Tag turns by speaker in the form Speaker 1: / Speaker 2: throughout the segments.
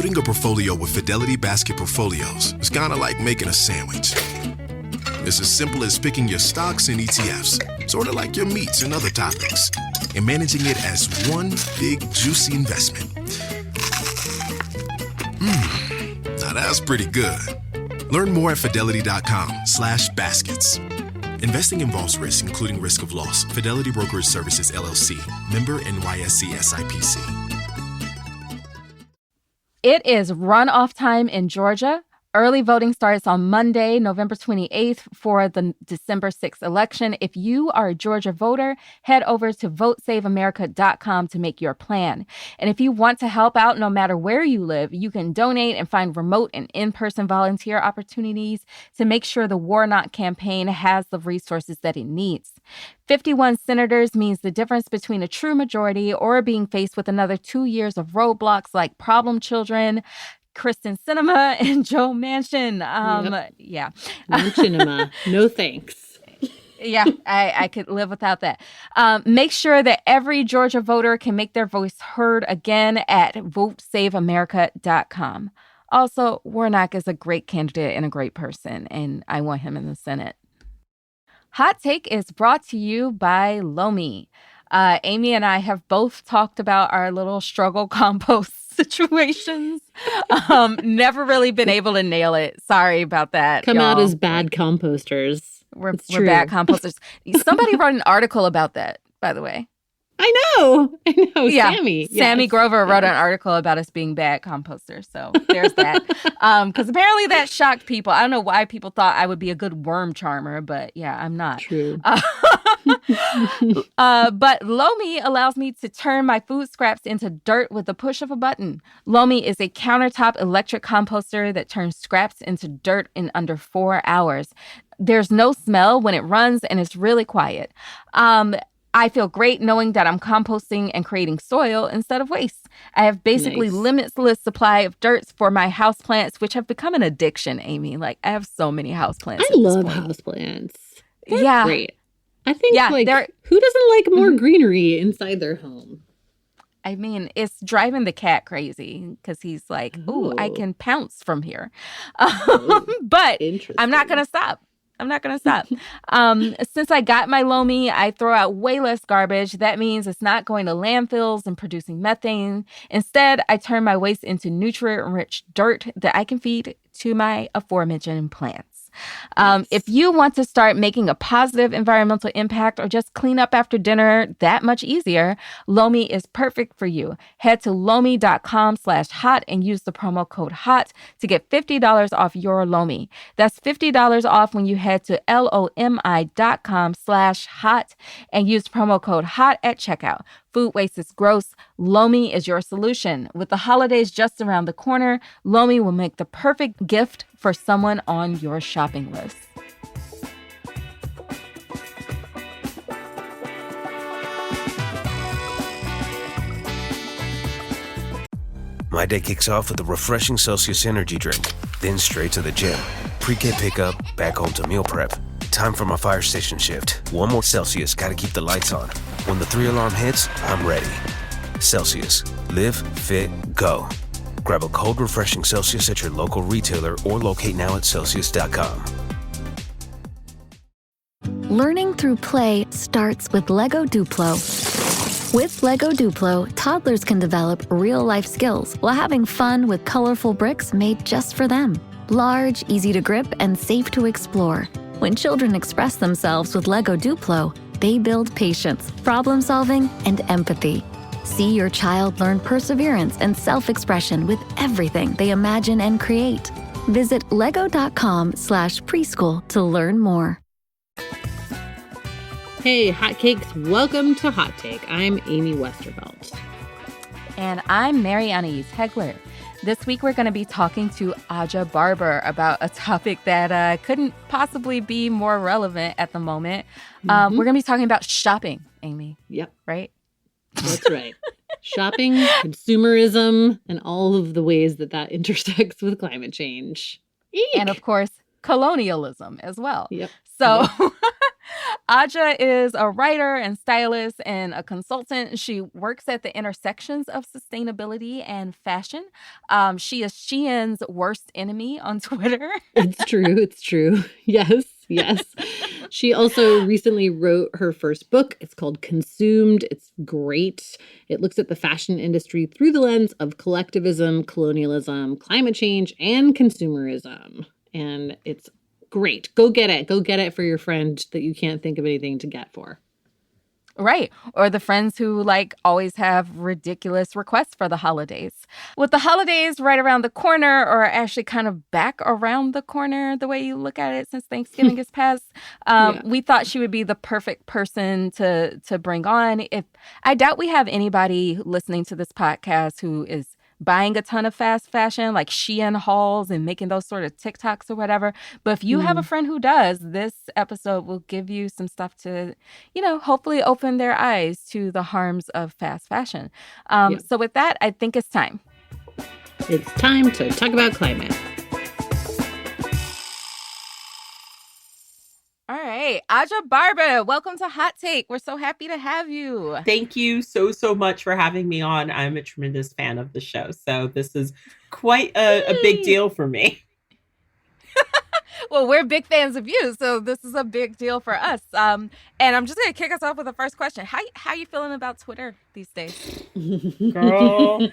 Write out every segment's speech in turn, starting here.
Speaker 1: Building a portfolio with Fidelity Basket Portfolios is kind of like making a sandwich. It's as simple as picking your stocks and ETFs, sort of like your meats and other topics, and managing it as one big, juicy investment. Now that's pretty good. Learn more at fidelity.com/baskets. Investing involves risk, including risk of loss. Fidelity Brokerage Services, LLC. Member NYSE SIPC.
Speaker 2: It is runoff time in Georgia. Early voting starts on Monday, November 28th for the December 6th election. If you are a Georgia voter, head over to votesaveamerica.com to make your plan. And if you want to help out no matter where you live, you can donate and find remote and in-person volunteer opportunities to make sure the War Not campaign has the resources that it needs. 51 senators means the difference between a true majority or being faced with another 2 years of roadblocks like problem children, Kristen Sinema, and Joe Manchin. Yeah.
Speaker 3: Manchinema. No thanks.
Speaker 2: Yeah, I could live without that. Make sure that every Georgia voter can make their voice heard again at votesaveamerica.com. Also, Warnock is a great candidate and a great person, and I want him in the Senate. Hot Take is brought to you by Lomi. Amy and I have both talked about our little struggle compost situations. Never really been able to nail it. Sorry about that.
Speaker 3: Come out as bad composters.
Speaker 2: We're bad composters. Somebody wrote an article about that, by the way.
Speaker 3: I know.
Speaker 2: Yeah.
Speaker 3: Sammy.
Speaker 2: Sammy Grover wrote an article about us being bad composters. So there's that. Because apparently that shocked people. I don't know why people thought I would be a good worm charmer, but yeah, I'm not.
Speaker 3: True.
Speaker 2: But Lomi allows me to turn my food scraps into dirt with the push of a button. Lomi is a countertop electric composter that turns scraps into dirt in under 4 hours. There's no smell when it runs, and it's really quiet. I feel great knowing that I'm composting and creating soil instead of waste. I have basically limitless supply of dirt for my houseplants, which have become an addiction, Amy. Like, I have so many houseplants.
Speaker 3: I love houseplants.
Speaker 2: Yeah.
Speaker 3: Great. I think, who doesn't like more greenery inside their home?
Speaker 2: I mean, it's driving the cat crazy because he's like, ooh, I can pounce from here. But I'm not going to stop. Since I got my Lomi, I throw out way less garbage. That means it's not going to landfills and producing methane. Instead, I turn my waste into nutrient-rich dirt that I can feed to my aforementioned plants. If you want to start making a positive environmental impact or just clean up after dinner that much easier, Lomi is perfect for you. Head to lomi.com/hot and use the promo code HOT to get $50 off your Lomi. That's $50 off when you head to lomi.com/hot and use promo code HOT at checkout. Food waste is gross. Lomi is your solution. With the holidays just around the corner, Lomi will make the perfect gift for someone on your shopping list.
Speaker 4: My day kicks off with a refreshing Celsius energy drink, then straight to the gym. Pre-K pickup, back home to meal prep. Time for my fire station shift. One more Celsius, gotta keep the lights on. When the 3-alarm hits, I'm ready. Celsius. Live, fit, go. Grab a cold, refreshing Celsius at your local retailer or locate now at Celsius.com.
Speaker 5: Learning through play starts with Lego Duplo. With Lego Duplo, toddlers can develop real-life skills while having fun with colorful bricks made just for them. Large, easy to grip, and safe to explore. When children express themselves with Lego Duplo, they build patience, problem-solving, and empathy. See your child learn perseverance and self-expression with everything they imagine and create. Visit lego.com/preschool to learn more.
Speaker 3: Hey, hotcakes, welcome to Hot Take. I'm Amy Westervelt.
Speaker 2: And I'm Mary Anais Hegler. This week, we're going to be talking to Aja Barber about a topic that couldn't possibly be more relevant at the moment. We're going to be talking about shopping, Amy.
Speaker 3: Yep.
Speaker 2: Right?
Speaker 3: That's right. Shopping, consumerism, and all of the ways that intersects with climate change. Eek.
Speaker 2: And of course, colonialism as well.
Speaker 3: Yep.
Speaker 2: So Aja is a writer and stylist and a consultant. She works at the intersections of sustainability and fashion. She is Shein's worst enemy on Twitter.
Speaker 3: It's true. It's true. Yes. Yes. She also recently wrote her first book. It's called Consumed. It's great. It looks at the fashion industry through the lens of collectivism, colonialism, climate change, and consumerism. And it's great. Go get it. Go get it for your friend that you can't think of anything to get for.
Speaker 2: Right. Or the friends who always have ridiculous requests for the holidays. With the holidays right around the corner, or actually kind of back around the corner, the way you look at it, since Thanksgiving is past, we thought she would be the perfect person to bring on. I doubt we have anybody listening to this podcast who is buying a ton of fast fashion, like Shein hauls and making those sort of TikToks or whatever. But if you have a friend who does, this episode will give you some stuff to, hopefully open their eyes to the harms of fast fashion. So with that, I think it's time.
Speaker 3: It's time to talk about climate.
Speaker 2: All right. Aja Barber, welcome to Hot Take. We're so happy to have you.
Speaker 6: Thank you so much for having me on. I'm a tremendous fan of the show. So this is quite a big deal for me.
Speaker 2: Well, we're big fans of you, so this is a big deal for us. And I'm just going to kick us off with the first question. How you feeling about Twitter these days?
Speaker 6: Girl,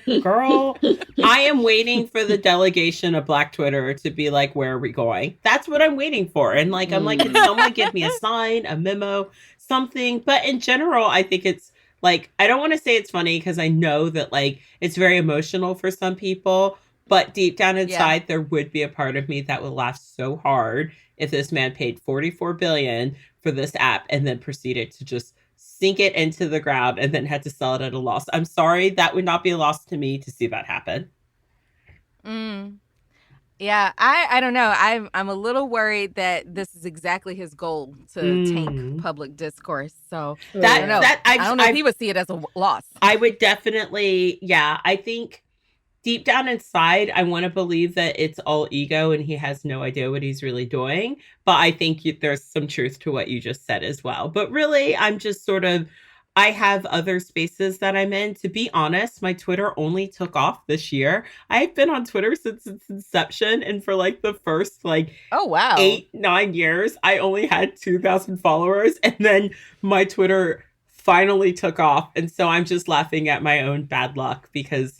Speaker 6: I am waiting for the delegation of Black Twitter to be like, where are we going? That's what I'm waiting for. And I'm like, can someone give me a sign, a memo, something? But in general, I think it's I don't want to say it's funny because I know that it's very emotional for some people. But deep down inside, there would be a part of me that would laugh so hard if this man paid $44 billion for this app and then proceeded to just sink it into the ground and then had to sell it at a loss. I'm sorry, that would not be a loss to me to see that happen.
Speaker 2: Yeah, I don't know. I'm a little worried that this is exactly his goal, to tank public discourse. So I don't know. I don't know if he would see it as a loss.
Speaker 6: I would definitely, I think deep down inside, I want to believe that it's all ego and he has no idea what he's really doing. But I think there's some truth to what you just said as well. But really, I'm just I have other spaces that I'm in. To be honest, my Twitter only took off this year. I've been on Twitter since its inception. And for the first 8-9 years, I only had 2,000 followers. And then my Twitter finally took off. And so I'm just laughing at my own bad luck because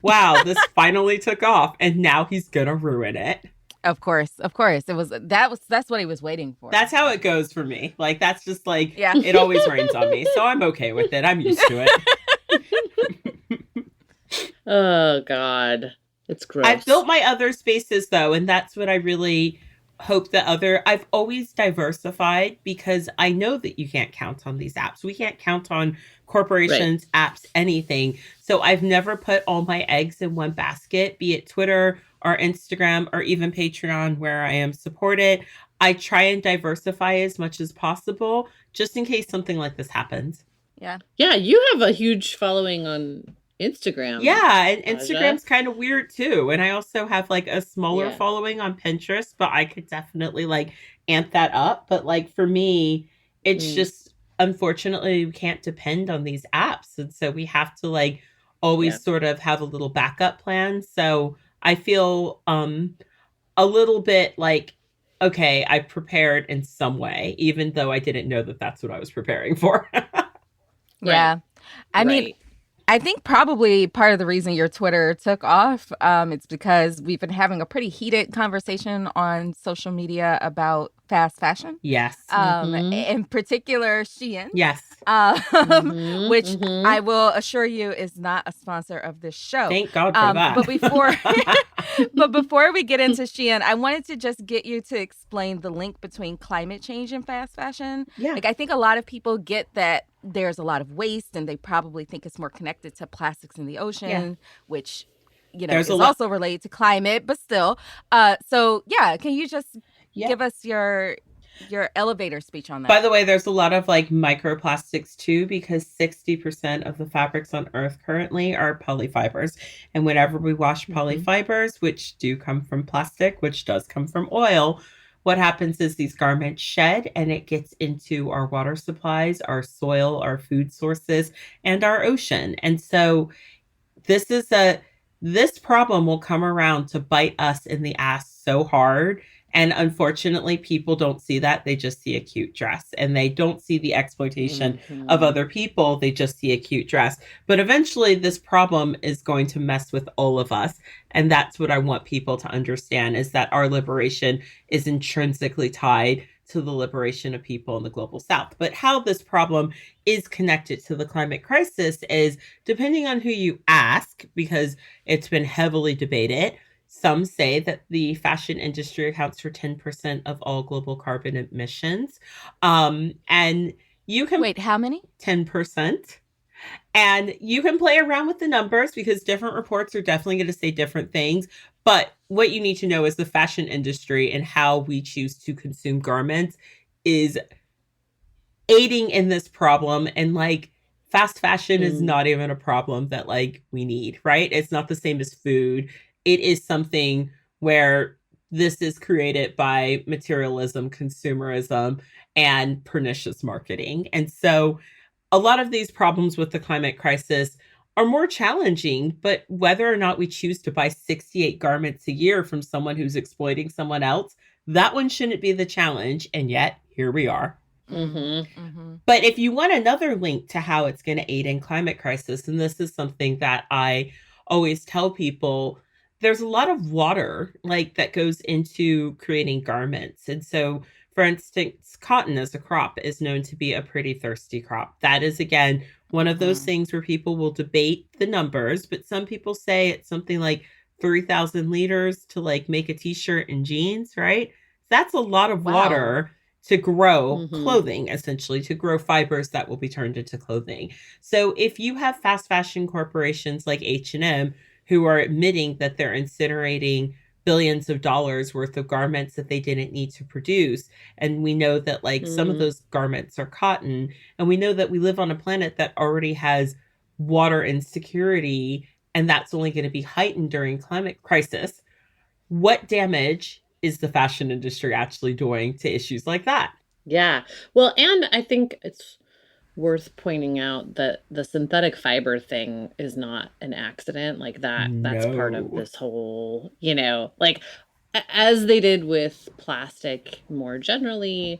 Speaker 6: wow, this finally took off and now he's gonna ruin it.
Speaker 2: Of course. That's what he was waiting for.
Speaker 6: That's how it goes for me. That's just it always rains on me. So I'm okay with it. I'm used to it.
Speaker 3: Oh God. It's gross.
Speaker 6: I've built my other spaces though, and that's what I really hope that I've always diversified because I know that you can't count on these apps. We can't count on corporations, apps, anything. So I've never put all my eggs in one basket, be it Twitter or Instagram or even Patreon where I am supported. I try and diversify as much as possible just in case something like this happens.
Speaker 2: Yeah.
Speaker 3: Yeah, you have a huge following on Instagram.
Speaker 6: Yeah, and Instagram's kind of weird too. And I also have a smaller following on Pinterest, but I could definitely amp that up. But for me, it's just unfortunately we can't depend on these apps. And so we have to always sort of have a little backup plan. So I feel a little bit okay, I prepared in some way, even though I didn't know that that's what I was preparing for.
Speaker 2: Yeah. I mean, I think probably part of the reason your Twitter took off, it's because we've been having a pretty heated conversation on social media about fast fashion.
Speaker 6: Yes.
Speaker 2: In particular, Shein.
Speaker 6: Yes.
Speaker 2: Which I will assure you is not a sponsor of this show.
Speaker 6: Thank God for that.
Speaker 2: But before we get into Shein, I wanted to just get you to explain the link between climate change and fast fashion.
Speaker 6: Yeah.
Speaker 2: I think a lot of people get that there's a lot of waste and they probably think it's more connected to plastics in the ocean, which, is also related to climate, but still. Can you just give us your elevator speech on that?
Speaker 6: By the way, there's a lot of microplastics too, because 60% of the fabrics on Earth currently are polyfibers. And whenever we wash polyfibers, which do come from plastic, which does come from oil, what happens is these garments shed and it gets into our water supplies, our soil, our food sources, and our ocean. And so this problem will come around to bite us in the ass so hard. And unfortunately, people don't see that. They just see a cute dress, and they don't see the exploitation of other people. They just see a cute dress. But eventually this problem is going to mess with all of us. And that's what I want people to understand, is that our liberation is intrinsically tied to the liberation of people in the global south. But how this problem is connected to the climate crisis is depending on who you ask, because it's been heavily debated. Some say that the fashion industry accounts for 10% of all global carbon emissions. And you can...
Speaker 2: Wait, how many?
Speaker 6: 10%. And you can play around with the numbers because different reports are definitely going to say different things. But what you need to know is the fashion industry and how we choose to consume garments is aiding in this problem. And like, fast fashion is not even a problem that like we need, right? It's not the same as food. It is something where this is created by materialism, consumerism, and pernicious marketing. And so a lot of these problems with the climate crisis are more challenging, but whether or not we choose to buy 68 garments a year from someone who's exploiting someone else, that one shouldn't be the challenge. And yet, here we are. But if you want another link to how it's going to aid in climate crisis, and this is something that I always tell people, there's a lot of water like that goes into creating garments. And so, for instance, cotton as a crop is known to be a pretty thirsty crop. That is, again, one of those things where people will debate the numbers, but some people say it's something like 3,000 liters to like make a t-shirt and jeans, right? That's a lot of water to grow clothing, essentially, to grow fibers that will be turned into clothing. So if you have fast fashion corporations like H&M who are admitting that they're incinerating billions of dollars worth of garments that they didn't need to produce. And we know that like some of those garments are cotton. And we know that we live on a planet that already has water insecurity, and that's only going to be heightened during climate crisis. What damage is the fashion industry actually doing to issues like that?
Speaker 3: Yeah. Well, and I think it's worth pointing out that the synthetic fiber thing is not an accident. Like that's part of this whole, like as they did with plastic more generally,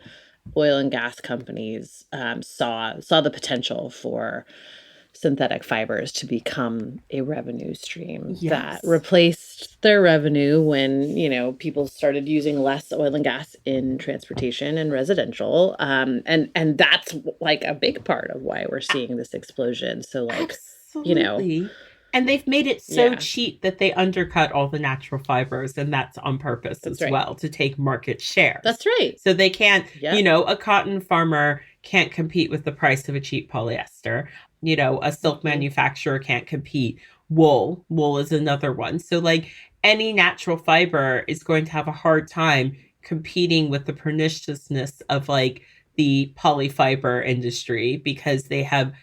Speaker 3: oil and gas companies saw the potential for synthetic fibers to become a revenue stream that replaced their revenue when, people started using less oil and gas in transportation and residential. And that's like a big part of why we're seeing this explosion. So like,
Speaker 6: Absolutely. And they've made it so cheap that they undercut all the natural fibers, and that's on purpose well, to take market share.
Speaker 3: That's right.
Speaker 6: So they can't, a cotton farmer can't compete with the price of a cheap polyester. A silk manufacturer can't compete. Wool is another one. So like any natural fiber is going to have a hard time competing with the perniciousness of like the polyfiber industry, because they have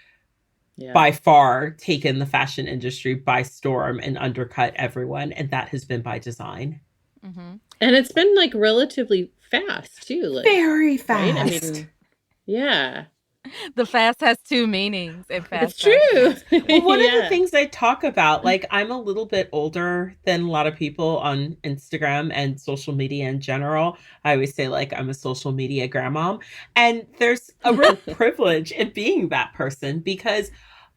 Speaker 6: by far taken the fashion industry by storm and undercut everyone. And that has been by design.
Speaker 3: And it's been like relatively fast too. Like,
Speaker 6: very fast.
Speaker 3: Right? I mean, yeah.
Speaker 2: The fast has two meanings.
Speaker 3: It's true.
Speaker 6: Well, one of the things I talk about, like I'm a little bit older than a lot of people on Instagram and social media in general. I always say like I'm a social media grandmom. And there's a real privilege in being that person, because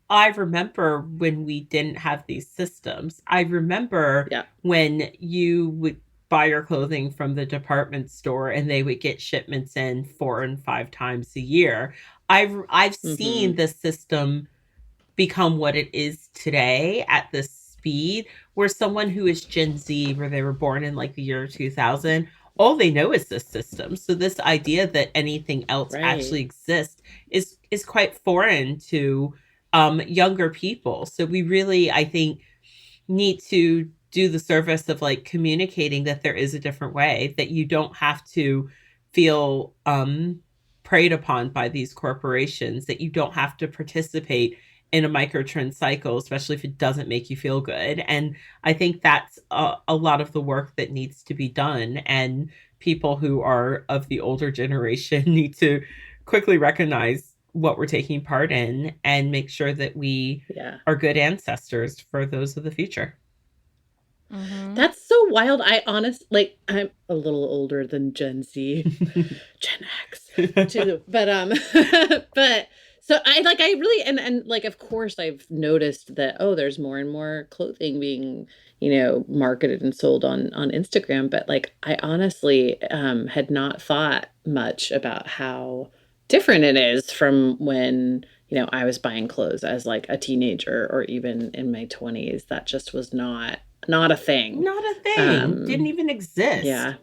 Speaker 6: I remember when we didn't have these systems. I remember when you would buy your clothing from the department store and they would get shipments in 4 and 5 times a year. I've seen the system become what it is today at this speed, where someone who is Gen Z, where they were born in like the year 2000, all they know is this system. So this idea that anything else actually exists is quite foreign to younger people. So we really, I think, need to do the service of like communicating that there is a different way, that you don't have to feel preyed upon by these corporations, that you don't have to participate in a microtrend cycle, especially if it doesn't make you feel good. And I think that's a lot of the work that needs to be done. And people who are of the older generation need to quickly recognize what we're taking part in and make sure that we are good ancestors for those of the future.
Speaker 2: Mm-hmm.
Speaker 3: That's so wild. I'm a little older than Gen Z, Gen X, too. But so I really, and like, of course I've noticed that, there's more and more clothing being, marketed and sold on Instagram. But like, I honestly had not thought much about how different it is from when, I was buying clothes as like a teenager or even in my 20s. That just was not a thing.
Speaker 6: Not a thing. Didn't even exist.
Speaker 3: Yeah.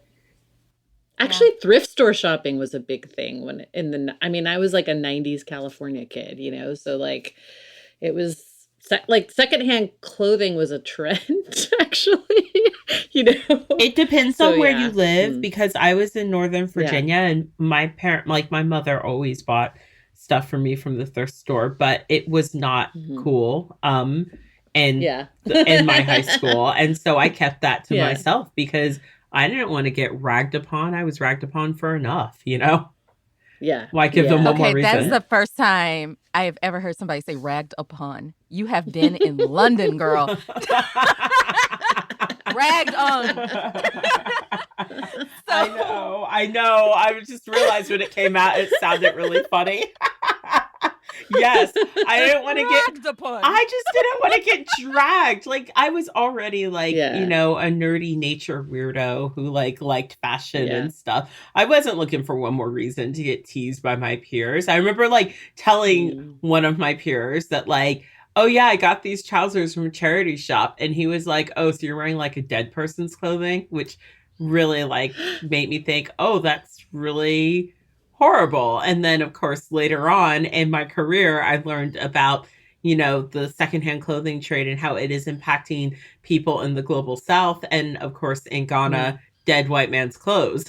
Speaker 3: Actually, thrift store shopping was a big thing I was like a 90s California kid, so like it was like secondhand clothing was a trend, actually,
Speaker 6: It depends on where you live, because I was in Northern Virginia and my my mother always bought stuff for me from the thrift store, but it was not cool. In my high school. And so I kept that to myself because I didn't want to get ragged upon. I was ragged upon for enough,
Speaker 3: Yeah.
Speaker 6: Why give them one more reason?
Speaker 2: That's the first time I have ever heard somebody say ragged upon. You have been in London, girl. Ragged on.
Speaker 6: I know. I just realized when it came out, it sounded really funny. Yes, I didn't want to get upon. I just didn't want to get dragged. Like, I was already like, a nerdy nature weirdo who liked fashion and stuff. I wasn't looking for one more reason to get teased by my peers. I remember telling one of my peers that oh yeah, I got these trousers from a charity shop, and he was like, oh, so you're wearing like a dead person's clothing, which really made me think, oh, that's really horrible. And then, of course, later on in my career, I learned about, the secondhand clothing trade and how it is impacting people in the global South. And of course, in Ghana, dead white man's clothes.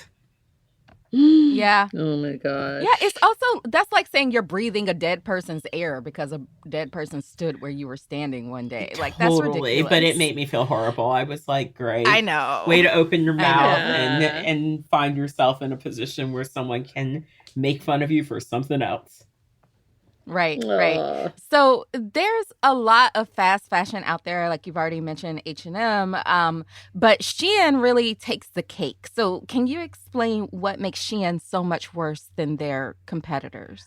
Speaker 2: Yeah.
Speaker 3: Oh my God.
Speaker 2: Yeah, it's also, that's like saying you're breathing a dead person's air because a dead person stood where you were standing one day. Like, that's ridiculous.
Speaker 6: But it made me feel horrible. I was like, great.
Speaker 2: I know.
Speaker 6: Way to open your mouth and find yourself in a position where someone can make fun of you for something else.
Speaker 2: Right. So there's a lot of fast fashion out there, like you've already mentioned H&M, but Shein really takes the cake. So can you explain what makes Shein so much worse than their competitors?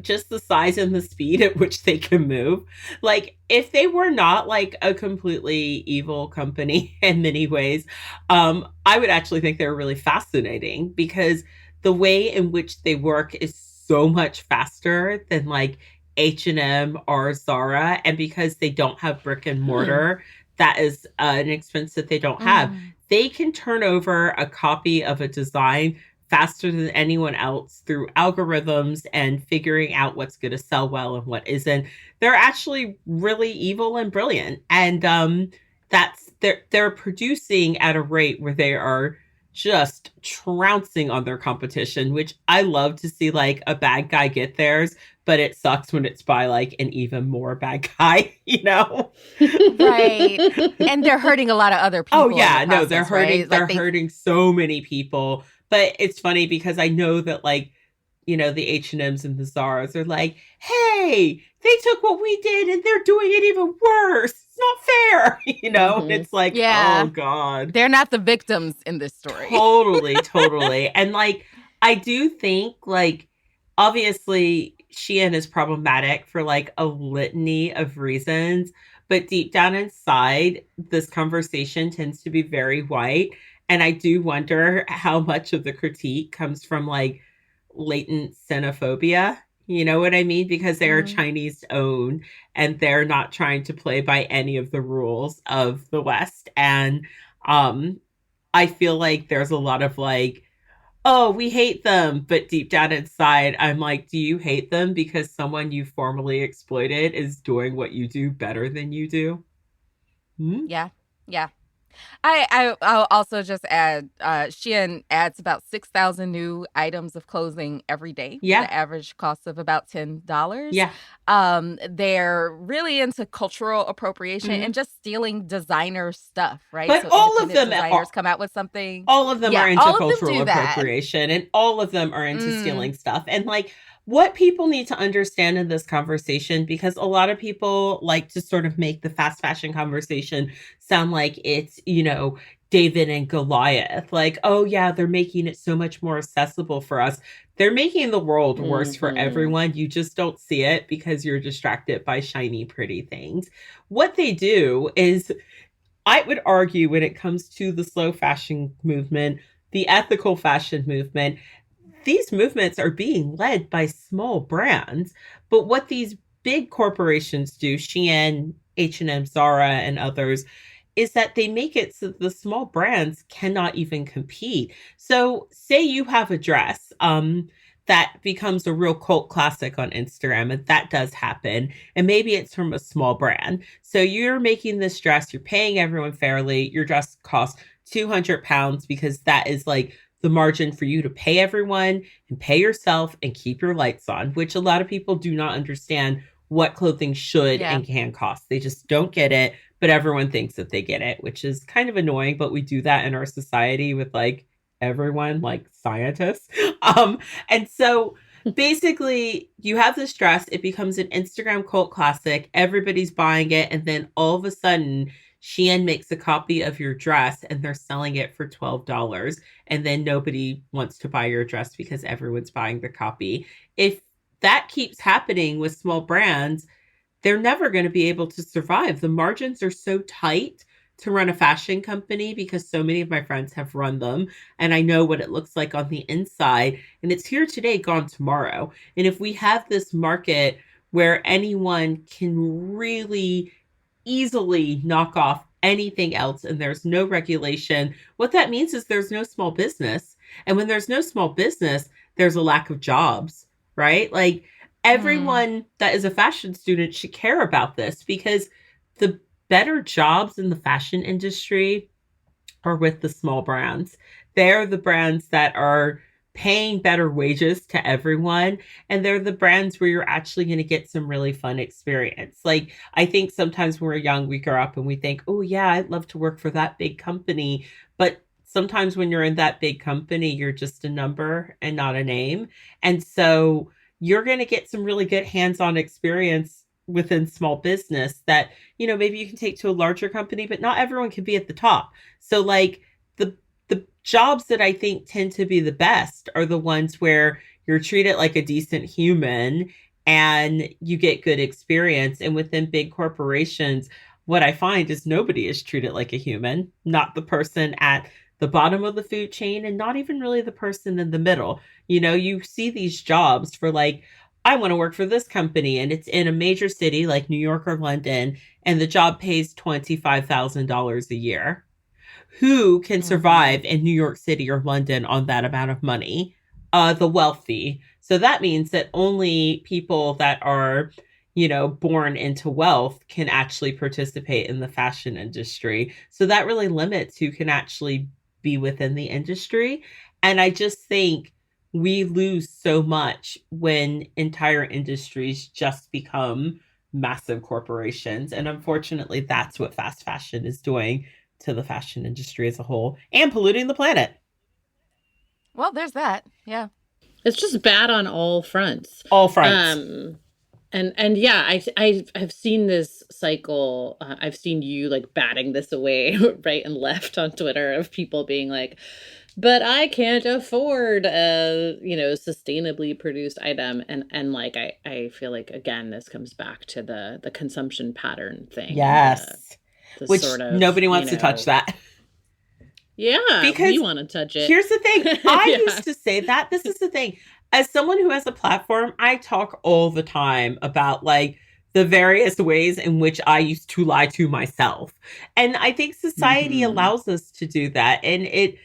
Speaker 6: Just the size and the speed at which they can move. Like, if they were not a completely evil company in many ways, I would actually think they were really fascinating, because the way in which they work is so much faster than H&M or Zara. And because they don't have brick and mortar, that is an expense that they don't have. They can turn over a copy of a design faster than anyone else through algorithms and figuring out what's going to sell well and what isn't. They're actually really evil and brilliant. And they're producing at a rate where they are just trouncing on their competition, which I love to see a bad guy get theirs, but it sucks when it's by an even more bad guy,
Speaker 2: Right. And they're hurting a lot of other people.
Speaker 6: Oh yeah, no,
Speaker 2: process,
Speaker 6: they're hurting
Speaker 2: right?
Speaker 6: hurting so many people. But it's funny because I know that the H&Ms and the Zaras are hey, they took what we did and they're doing it even worse. It's not fair, And it's oh God.
Speaker 2: They're not the victims in this story.
Speaker 6: Totally. And I do think obviously Shein is problematic for a litany of reasons, but deep down inside, this conversation tends to be very white. And I do wonder how much of the critique comes from latent xenophobia. You know what I mean? Because they are Chinese owned and they're not trying to play by any of the rules of the West. And I feel there's a lot of oh, we hate them. But deep down inside, I'm do you hate them because someone you formerly exploited is doing what you do better than you do?
Speaker 2: Yeah. I'll also just add, Shein adds about 6,000 new items of clothing every day.
Speaker 6: Yeah.
Speaker 2: The average cost of about $10.
Speaker 6: Yeah.
Speaker 2: They're really into cultural appropriation and just stealing designer stuff, right?
Speaker 6: But
Speaker 2: So
Speaker 6: all of them
Speaker 2: designers come out with something.
Speaker 6: all of them
Speaker 2: Yeah,
Speaker 6: are into
Speaker 2: all of them
Speaker 6: cultural
Speaker 2: do that.
Speaker 6: appropriation, and all of them are into stealing stuff. And like, what people need to understand in this conversation, because a lot of people like to sort of make the fast fashion conversation sound like it's, you know, David and Goliath. Like, oh yeah, they're making it so much more accessible for us. They're making the world worse for everyone. You just don't see it because you're distracted by shiny, pretty things. What they do is, I would argue, when it comes to the slow fashion movement, the ethical fashion movement, these movements are being led by small brands. But what these big corporations do, Shein, H&M, Zara, and others, is that they make it so the small brands cannot even compete. So say you have a dress that becomes a real cult classic on Instagram, and that does happen. And maybe it's from a small brand. So you're making this dress, you're paying everyone fairly. Your dress costs £200 because that is like the margin for you to pay everyone and pay yourself and keep your lights on, which a lot of people do not understand what clothing should and can cost. They just don't get it, but everyone thinks that they get it, which is kind of annoying, but we do that in our society with like everyone, like scientists. And so basically you have this dress, it becomes an Instagram cult classic, everybody's buying it, and then all of a sudden Shein makes a copy of your dress and they're selling it for $12, and then nobody wants to buy your dress because everyone's buying the copy. If that keeps happening with small brands, they're never going to be able to survive. The margins are so tight to run a fashion company because so many of my friends have run them, and I know what it looks like on the inside, and it's here today, gone tomorrow. And if we have this market where anyone can really easily knock off anything else and there's no regulation, what that means is there's no small business. And when there's no small business, there's a lack of jobs, right? Like, everyone that is a fashion student should care about this, because the better jobs in the fashion industry are with the small brands. They're the brands that are paying better wages to everyone, and they're the brands where you're actually going to get some really fun experience. Like, I think sometimes when we're young, we grow up and we think, oh yeah, I'd love to work for that big company. But sometimes when you're in that big company, you're just a number and not a name. And so you're going to get some really good hands-on experience within small business that, you know, maybe you can take to a larger company, but not everyone can be at the top. So like, the jobs that I think tend to be the best are the ones where you're treated like a decent human and you get good experience. And within big corporations, what I find is nobody is treated like a human, not the person at the bottom of the food chain and not even really the person in the middle. You know, you see these jobs for like, I want to work for this company, and it's in a major city like New York or London, and the job pays $25,000 a year. Who can survive in New York City or London on that amount of money? The wealthy. So that means that only people that are, you know, born into wealth can actually participate in the fashion industry. So that really limits who can actually be within the industry. And I just think we lose so much when entire industries just become massive corporations. And unfortunately, that's what fast fashion is doing to the fashion industry as a whole, and polluting the planet.
Speaker 2: Well, there's that. Yeah.
Speaker 3: It's just bad on all fronts.
Speaker 6: All fronts.
Speaker 3: And yeah, I've seen this cycle. I've seen you like batting this away right and left on Twitter of people being like, but I can't afford a, you know, sustainably produced item. And like, I feel like, again, this comes back to the consumption pattern thing.
Speaker 6: Yes. Which
Speaker 3: sort of,
Speaker 6: nobody wants to touch that.
Speaker 3: Yeah,
Speaker 6: because
Speaker 3: you want to touch it.
Speaker 6: Here's the thing. I used to say that. This is the thing. As someone who has a platform, I talk all the time about like the various ways in which I used to lie to myself. And I think society allows us to do that. And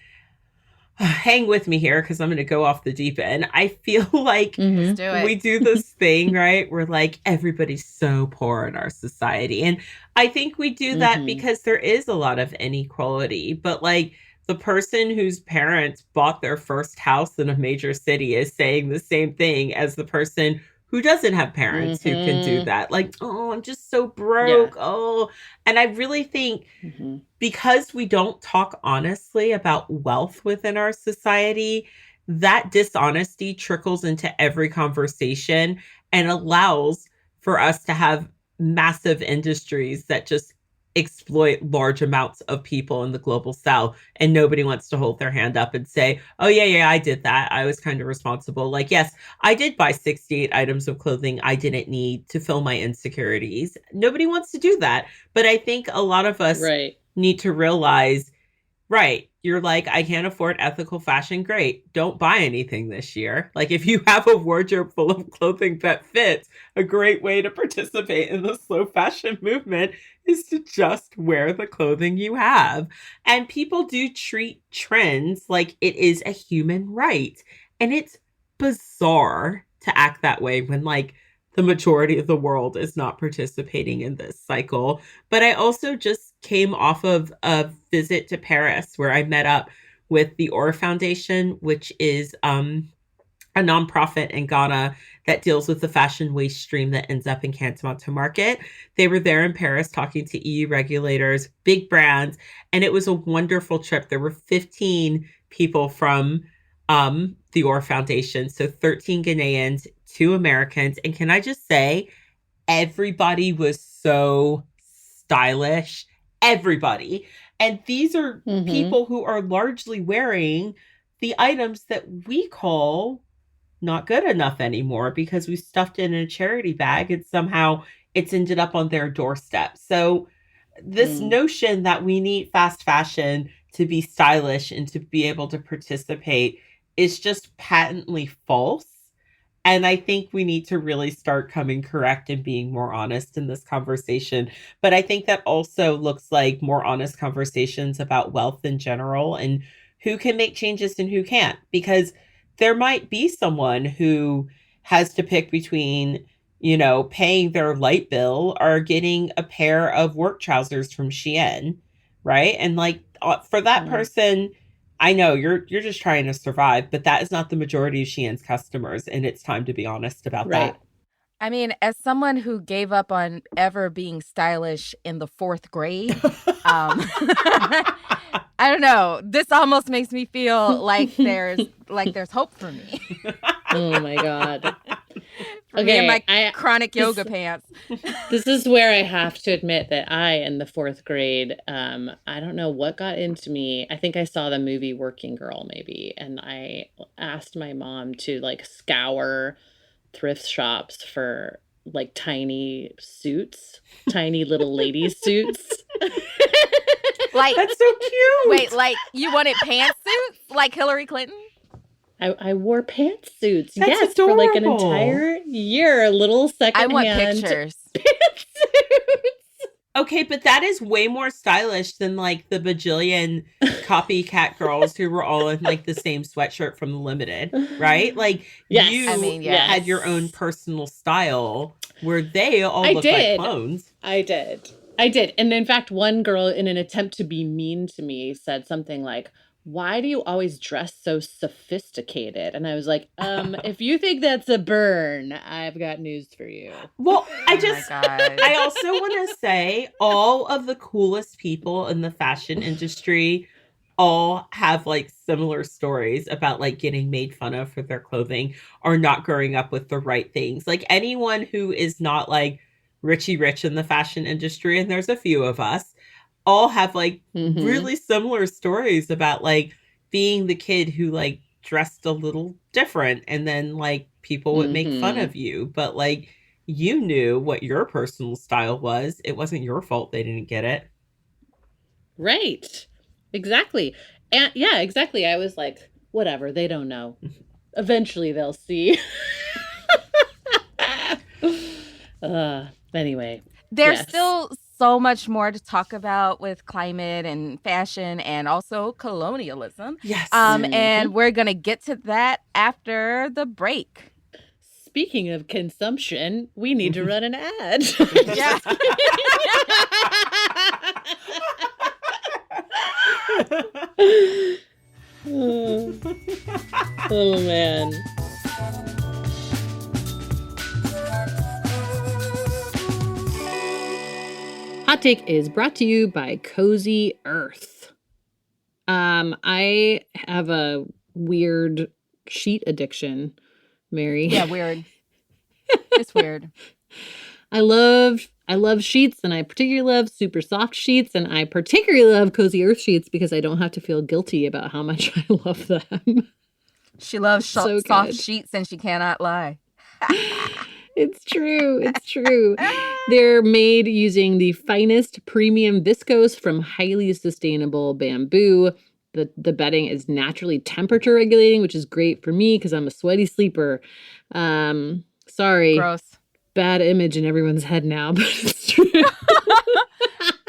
Speaker 6: hang with me here because I'm going to go off the deep end. I feel like
Speaker 3: Mhm.
Speaker 2: Let's do it.
Speaker 6: we do this thing, right? We're like, everybody's so poor in our society. And I think we do that
Speaker 3: Mhm.
Speaker 6: because there is a lot of inequality. But like the person whose parents bought their first house in a major city is saying the same thing as the person who doesn't have parents who can do
Speaker 3: Mhm.
Speaker 6: that. Like, oh, I'm just so broke. Oh, and I really think
Speaker 3: Mhm.
Speaker 6: because we don't talk honestly about wealth within our society, that dishonesty trickles into every conversation and allows for us to have massive industries that just exploit large amounts of people in the global south, and nobody wants to hold their hand up and say, oh yeah, I did that, I was kind of responsible. Like, yes, I did buy 68 items of clothing I didn't need to fill my insecurities. Nobody wants to do that, but I think a lot of us
Speaker 3: Right.
Speaker 6: need to realize, right, you're like, I can't afford ethical fashion. Great. Don't buy anything this year. Like, if you have a wardrobe full of clothing that fits, a great way to participate in the slow fashion movement is to just wear the clothing you have. And people do treat trends like it is a human right. And it's bizarre to act that way when, like, the majority of the world is not participating in this cycle. But I also just came off of a visit to Paris where I met up with the Or Foundation, which is a nonprofit in Ghana that deals with the fashion waste stream that ends up in Canton Market. They were there in Paris talking to EU regulators, big brands, and it was a wonderful trip. There were 15 people from the Or Foundation, so 13 Ghanaians, 2 Americans. And can I just say, everybody was so stylish. Everybody. And these are
Speaker 3: Mhm.
Speaker 6: people who are largely wearing the items that we call not good enough anymore because we stuffed it in a charity bag and somehow it's ended up on their doorstep. So this
Speaker 3: Mm.
Speaker 6: notion that we need fast fashion to be stylish and to be able to participate is just patently false. And I think we need to really start coming correct and being more honest in this conversation. But I think that also looks like more honest conversations about wealth in general and who can make changes and who can't. Because there might be someone who has to pick between, you know, paying their light bill or getting a pair of work trousers from Shein, right? And like for that
Speaker 3: Mm.
Speaker 6: person, I know you're just trying to survive, but that is not the majority of Shein's customers, and it's time to be honest about
Speaker 3: Right.
Speaker 6: that.
Speaker 2: I mean, as someone who gave up on ever being stylish in the 4th grade, I don't know. This almost makes me feel like there's hope for me.
Speaker 3: Oh my God.
Speaker 2: For me and my
Speaker 3: Okay,
Speaker 2: chronic
Speaker 3: this-
Speaker 2: yoga pants.
Speaker 3: This is where I have to admit that I, in the 4th grade, I don't know what got into me. I think I saw the movie Working Girl, maybe, and I asked my mom to like scour thrift shops for like tiny suits, tiny little lady suits.
Speaker 2: Like,
Speaker 6: That's so cute.
Speaker 2: wait, like you wanted pantsuits like Hillary Clinton?
Speaker 3: I wore pantsuits,
Speaker 6: That's
Speaker 3: yes, for like an
Speaker 6: adorable.
Speaker 3: entire year. Little
Speaker 2: I
Speaker 3: secondhand
Speaker 2: want pictures.
Speaker 3: pantsuits.
Speaker 6: Okay, but that is way more stylish than like the bajillion copycat girls who were all in like the same sweatshirt from the Limited, right? Like
Speaker 3: Yes.
Speaker 6: you
Speaker 2: I mean,
Speaker 6: had
Speaker 2: yes.
Speaker 6: your own personal style where they all
Speaker 3: I
Speaker 6: look
Speaker 3: did.
Speaker 6: like clones.
Speaker 3: I did. And in fact, one girl, in an attempt to be mean to me, said something like, "Why do you always dress so sophisticated?" And I was like, if you think that's a burn, I've got news for you.
Speaker 6: Well, I
Speaker 2: Oh
Speaker 6: just
Speaker 2: my God.
Speaker 6: I also want to say all of the coolest people in the fashion industry all have like similar stories about like getting made fun of for their clothing or not growing up with the right things. Like anyone who is not like Richie Rich in the fashion industry, and there's a few of us, all have like
Speaker 3: Mhm.
Speaker 6: really similar stories about like being the kid who like dressed a little different and then like people would make fun
Speaker 3: Mhm.
Speaker 6: of you, but like you knew what your personal style was. It wasn't your fault they didn't get it.
Speaker 3: Right. Exactly. And yeah, exactly. I was like, whatever, they don't know. Eventually they'll see. Anyway.
Speaker 2: There's
Speaker 3: Yes.
Speaker 2: still so much more to talk about with climate and fashion and also colonialism.
Speaker 6: Yes.
Speaker 2: And we're going to get to that after the break.
Speaker 3: Speaking of consumption, we need to run an ad.
Speaker 2: Yeah.
Speaker 3: Oh man. Hot Take is brought to you by Cozy Earth. I have a weird sheet addiction, Mary.
Speaker 2: Yeah, weird. It's weird.
Speaker 3: I love sheets, and I particularly love super soft sheets, and I particularly love Cozy Earth sheets because I don't have to feel guilty about how much I love them.
Speaker 2: She loves
Speaker 3: So
Speaker 2: soft
Speaker 3: good.
Speaker 2: sheets and she cannot lie.
Speaker 3: It's true. It's true. They're made using the finest premium viscose from highly sustainable bamboo. The bedding is naturally temperature regulating, which is great for me because I'm a sweaty sleeper. Sorry.
Speaker 2: Gross.
Speaker 3: Bad image in everyone's head now, but it's true.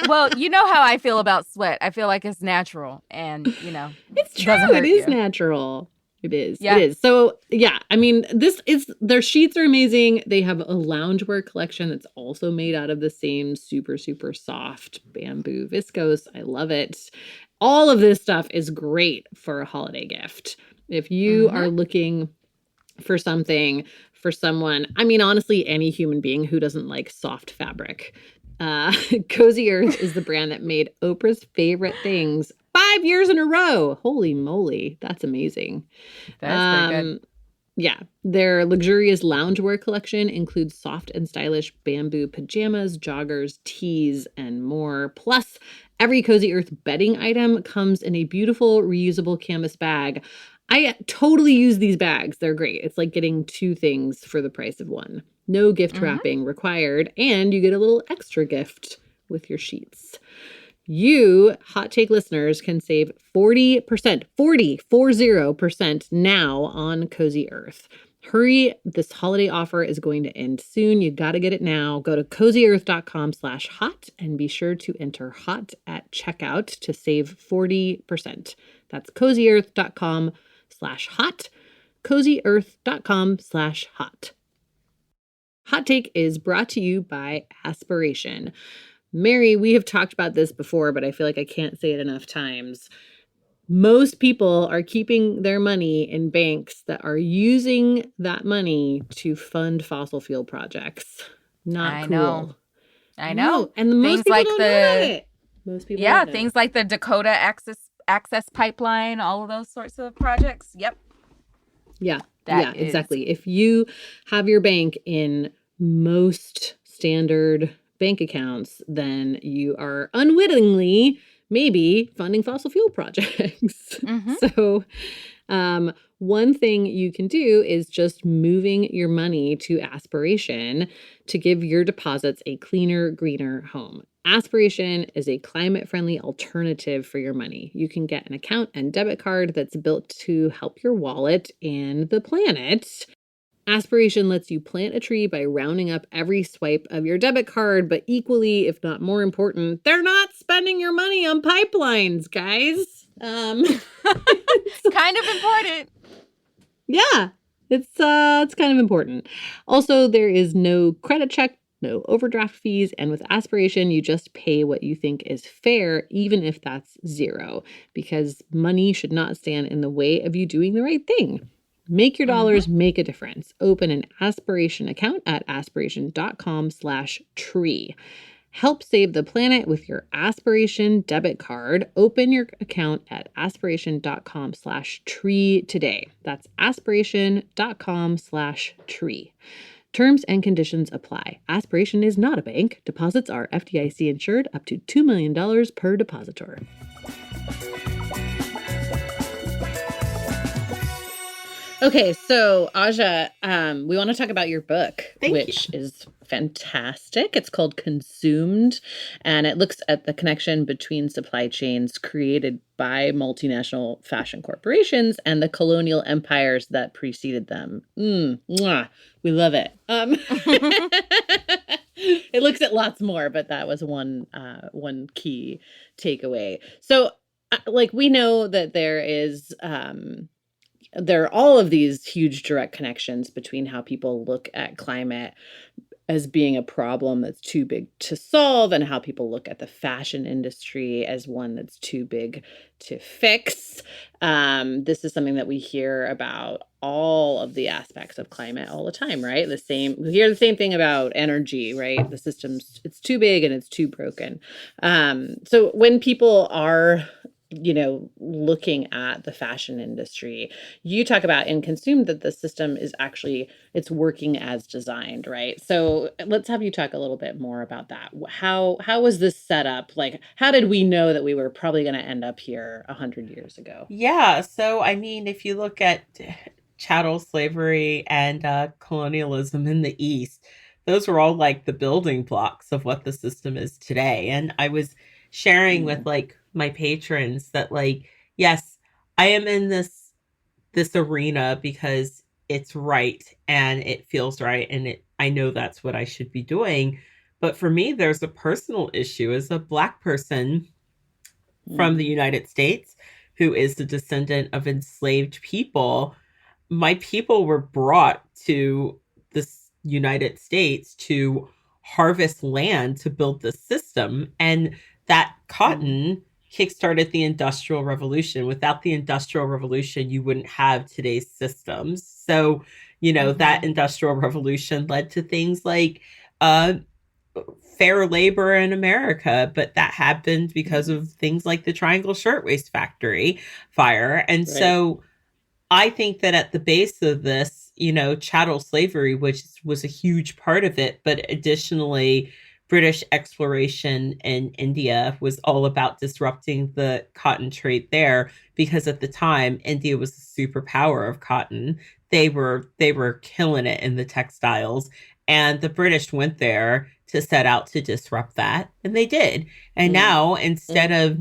Speaker 2: Well, you know how I feel about sweat. I feel like it's natural and,
Speaker 3: It's true.
Speaker 2: doesn't hurt
Speaker 3: It is
Speaker 2: you.
Speaker 3: natural. It is.
Speaker 2: Yeah.
Speaker 3: It is. So, yeah, I mean, their sheets are amazing. They have a loungewear collection that's also made out of the same super, super soft bamboo viscose. I love it. All of this stuff is great for a holiday gift. If you are looking for something for someone, I mean, honestly, any human being who doesn't like soft fabric. Cozy Earth is the brand that made Oprah's favorite things 5 years in a row. Holy moly. That's amazing.
Speaker 2: That's pretty good.
Speaker 3: Yeah. Their luxurious loungewear collection includes soft and stylish bamboo pajamas, joggers, tees, and more. Plus, every Cozy Earth bedding item comes in a beautiful reusable canvas bag. I totally use these bags. They're great. It's like getting two things for the price of one. No gift wrapping required, and you get a little extra gift with your sheets. You, Hot Take listeners, can save 40% now on Cozy Earth. Hurry, this holiday offer is going to end soon. You got to get it now. Go to cozyearth.com/hot and be sure to enter HOT at checkout to save 40%. That's cozyearth.com/hot, cozyearth.com/hot. Hot Take is brought to you by Aspiration. Mary, we have talked about this before, but I feel like I can't say it enough times. Most people are keeping their money in banks that are using that money to fund fossil fuel projects. Not
Speaker 2: I
Speaker 3: cool.
Speaker 2: know. I know.
Speaker 3: And most
Speaker 2: Things
Speaker 3: people
Speaker 2: like
Speaker 3: don't know about it. Most people
Speaker 2: Yeah,
Speaker 3: don't know.
Speaker 2: things like the Dakota Access Pipeline, all of those sorts of projects. Yep.
Speaker 3: Yeah,
Speaker 2: That is-
Speaker 3: exactly. If you have your bank in most standard bank accounts, then you are unwittingly maybe funding fossil fuel projects. So one thing you can do is just moving your money to Aspiration to give your deposits a cleaner, greener home. Aspiration is a climate-friendly alternative for your money. You can get an account and debit card that's built to help your wallet and the planet. Aspiration lets you plant a tree by rounding up every swipe of your debit card, but equally, if not more important, they're not spending your money on pipelines, guys.
Speaker 2: Kind of important.
Speaker 3: Yeah, it's kind of important. Also, there is no credit check, no overdraft fees, and with Aspiration, you just pay what you think is fair, even if that's zero, because money should not stand in the way of you doing the right thing. Make your dollars make a difference. Open an Aspiration account at aspiration.com/tree. Help save the planet with your Aspiration debit card. Open your account at aspiration.com/tree today. That's aspiration.com/tree. Terms and conditions apply. Aspiration is not a bank. Deposits are FDIC insured up to $2 million per depositor. Okay, so Aja, we want to talk about your book, which is fantastic. It's called Consumed, and it looks at the connection between supply chains created by multinational fashion corporations and the colonial empires that preceded them. We love it. It looks at lots more, but that was one key takeaway. So like we know that there are all of these huge direct connections between how people look at climate as being a problem that's too big to solve and how people look at the fashion industry as one that's too big to fix. This is something that we hear about all of the aspects of climate all the time, right? We hear the same thing about energy, right? The system's, it's too big and it's too broken. So when people are looking at the fashion industry, you talk about in Consumed that the system is actually, it's working as designed, right? So let's have you talk a little bit more about that. How was this set up? Like, how did we know that we were probably going to end up here 100 years ago?
Speaker 6: Yeah. So, I mean, if you look at chattel slavery and colonialism in the East, those were all like the building blocks of what the system is today. And I was sharing with like my patrons that like, yes, I am in this arena because it's right and it feels right and I know that's what I should be doing. But for me, there's a personal issue as a Black person from the United States who is the descendant of enslaved people. My people were brought to this United States to harvest land to build this system, and that cotton kickstarted the Industrial Revolution. Without the Industrial Revolution, you wouldn't have today's systems. So, that Industrial Revolution led to things like fair labor in America, but that happened because of things like the Triangle Shirtwaist Factory fire. And so I think that at the base of this, chattel slavery, which was a huge part of it, but additionally, British exploration in India was all about disrupting the cotton trade there, because at the time, India was the superpower of cotton. They were killing it in the textiles, and the British went there to set out to disrupt that, and they did. And now, instead of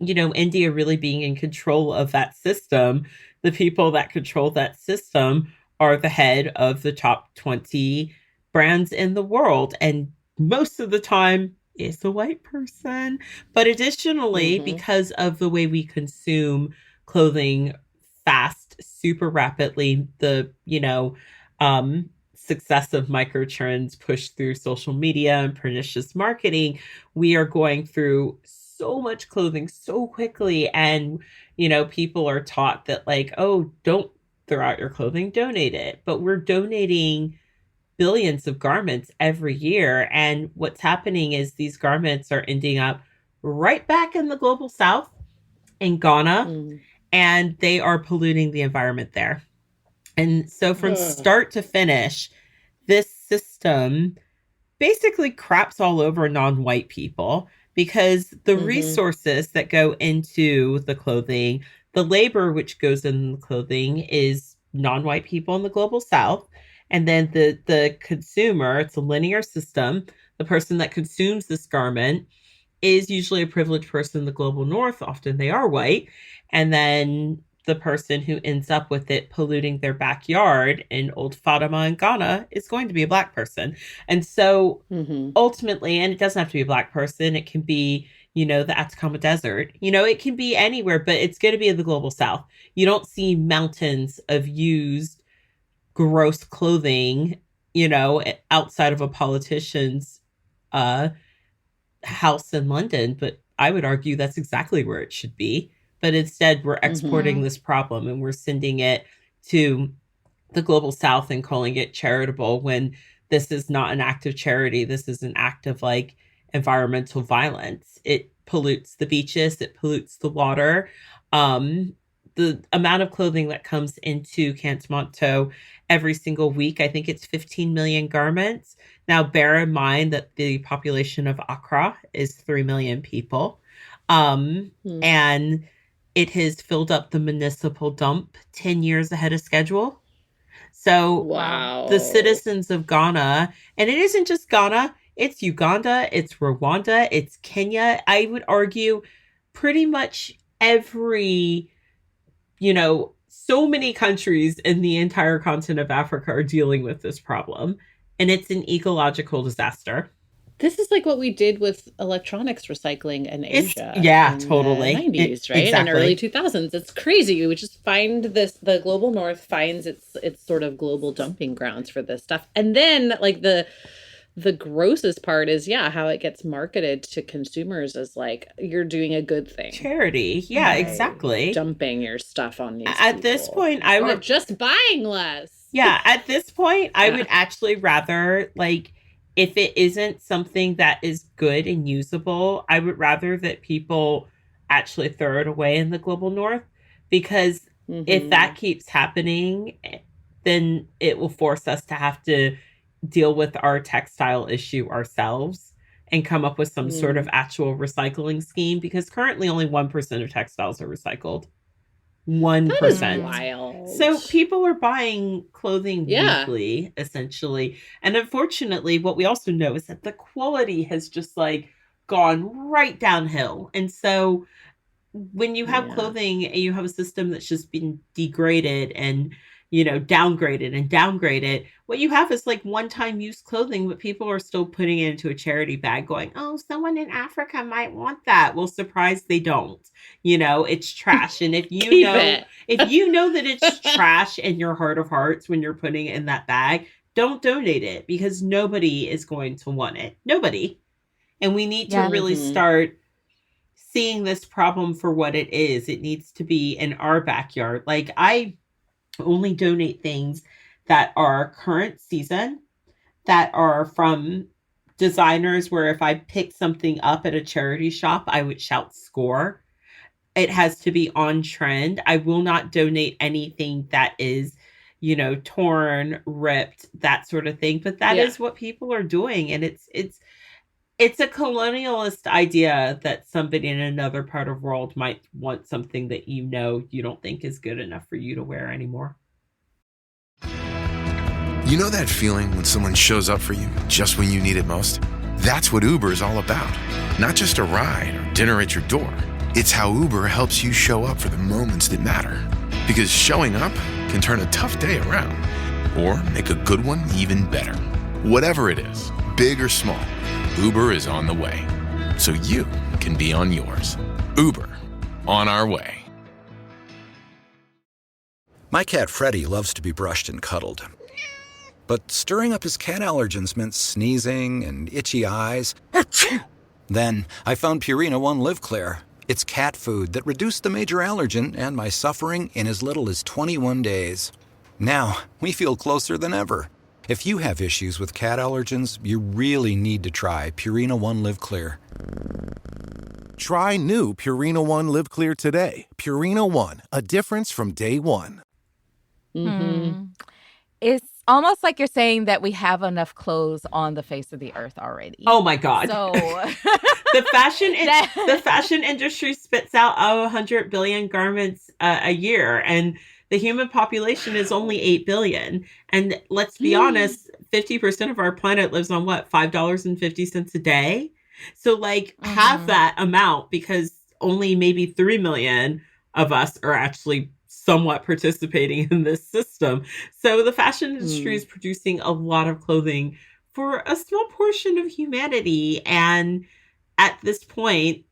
Speaker 6: India really being in control of that system, the people that control that system are the head of the top 20 brands in the world, and most of the time it's a white person. But additionally, because of the way we consume clothing fast, super rapidly, the successive microtrends pushed through social media and pernicious marketing, we are going through so much clothing so quickly. And people are taught that like, oh, don't throw out your clothing, donate it. But we're donating billions of garments every year. And what's happening is these garments are ending up right back in the global South, in Ghana, and they are polluting the environment there. And so from start to finish, this system basically craps all over non-white people, because the resources that go into the clothing, the labor which goes in the clothing, is non-white people in the global South. And then the consumer, it's a linear system. The person that consumes this garment is usually a privileged person in the global North. Often they are white. And then the person who ends up with it polluting their backyard in Old Fatima in Ghana is going to be a Black person. And so ultimately, and it doesn't have to be a Black person, it can be, the Atacama Desert, it can be anywhere, but it's going to be in the global South. You don't see mountains of used gross clothing, outside of a politician's house in London. But I would argue that's exactly where it should be. But instead, we're exporting this problem and we're sending it to the global South and calling it charitable, when this is not an act of charity. This is an act of like environmental violence. It pollutes the beaches, it pollutes the water. The amount of clothing that comes into Canton every single week, I think it's 15 million garments. Now, bear in mind that the population of Accra is 3 million people. And it has filled up the municipal dump 10 years ahead of schedule. So the citizens of Ghana, and it isn't just Ghana, it's Uganda, it's Rwanda, it's Kenya. I would argue pretty much every, so many countries in the entire continent of Africa are dealing with this problem. and it's an ecological disaster.
Speaker 3: This is like what we did with electronics recycling in Asia.
Speaker 6: Yeah,
Speaker 3: in
Speaker 6: totally.
Speaker 3: the 90s, right?
Speaker 6: Exactly.
Speaker 3: And early 2000s. It's crazy. We just find the global north finds its sort of global dumping grounds for this stuff. And then like the grossest part is, how it gets marketed to consumers as like, you're doing a good thing.
Speaker 6: Charity. Yeah, exactly.
Speaker 3: Dumping your stuff on these
Speaker 6: At this point, I
Speaker 3: or
Speaker 6: would
Speaker 3: just buying less.
Speaker 6: Yeah, at this point, I would actually rather, like, if it isn't something that is good and usable, I would rather that people actually throw it away in the global north, because if that keeps happening, then it will force us to have to deal with our textile issue ourselves and come up with some sort of actual recycling scheme, because currently only 1% of textiles are recycled. 1%.
Speaker 3: That is wild.
Speaker 6: So people are buying clothing weekly, essentially. And unfortunately, what we also know is that the quality has just like gone right downhill. And so when you have clothing and you have a system that's just been degraded and, downgraded, what you have is like one-time use clothing, but people are still putting it into a charity bag going, oh, someone in Africa might want that. Well, surprise, they don't. It's trash. And if you know that it's trash in your heart of hearts when you're putting it in that bag, don't donate it, because nobody is going to want it. Nobody. And we need to really start seeing this problem for what it is. It needs to be in our backyard. Like, I only donate things that are current season, that are from designers where if I pick something up at a charity shop, I would shout score. It has to be on trend. I will not donate anything that is, torn, ripped, that sort of thing. But that is what people are doing. And it's a colonialist idea that somebody in another part of the world might want something that you don't think is good enough for you to wear anymore.
Speaker 1: You know that feeling when someone shows up for you just when you need it most? That's what Uber is all about. Not just a ride or dinner at your door. It's how Uber helps you show up for the moments that matter. Because showing up can turn a tough day around, or make a good one even better. Whatever it is, big or small, Uber is on the way, so you can be on yours. Uber, on our way.
Speaker 7: My cat Freddie loves to be brushed and cuddled. But stirring up his cat allergens meant sneezing and itchy eyes. Then I found Purina One Live Clear. It's cat food that reduced the major allergen and my suffering in as little as 21 days. Now, we feel closer than ever. If you have issues with cat allergens, you really need to try Purina One Live Clear.
Speaker 8: Try new Purina One Live Clear today. Purina One, a difference from day one.
Speaker 2: It's almost like you're saying that we have enough clothes on the face of the earth already.
Speaker 6: Oh my God.
Speaker 2: So
Speaker 6: the fashion industry spits out 100 billion garments a year, and the human population is only 8 billion. And let's be honest, 50% of our planet lives on what, $5.50 a day? So like half that amount, because only maybe 3 million of us are actually somewhat participating in this system. So the fashion industry is producing a lot of clothing for a small portion of humanity. And at this point,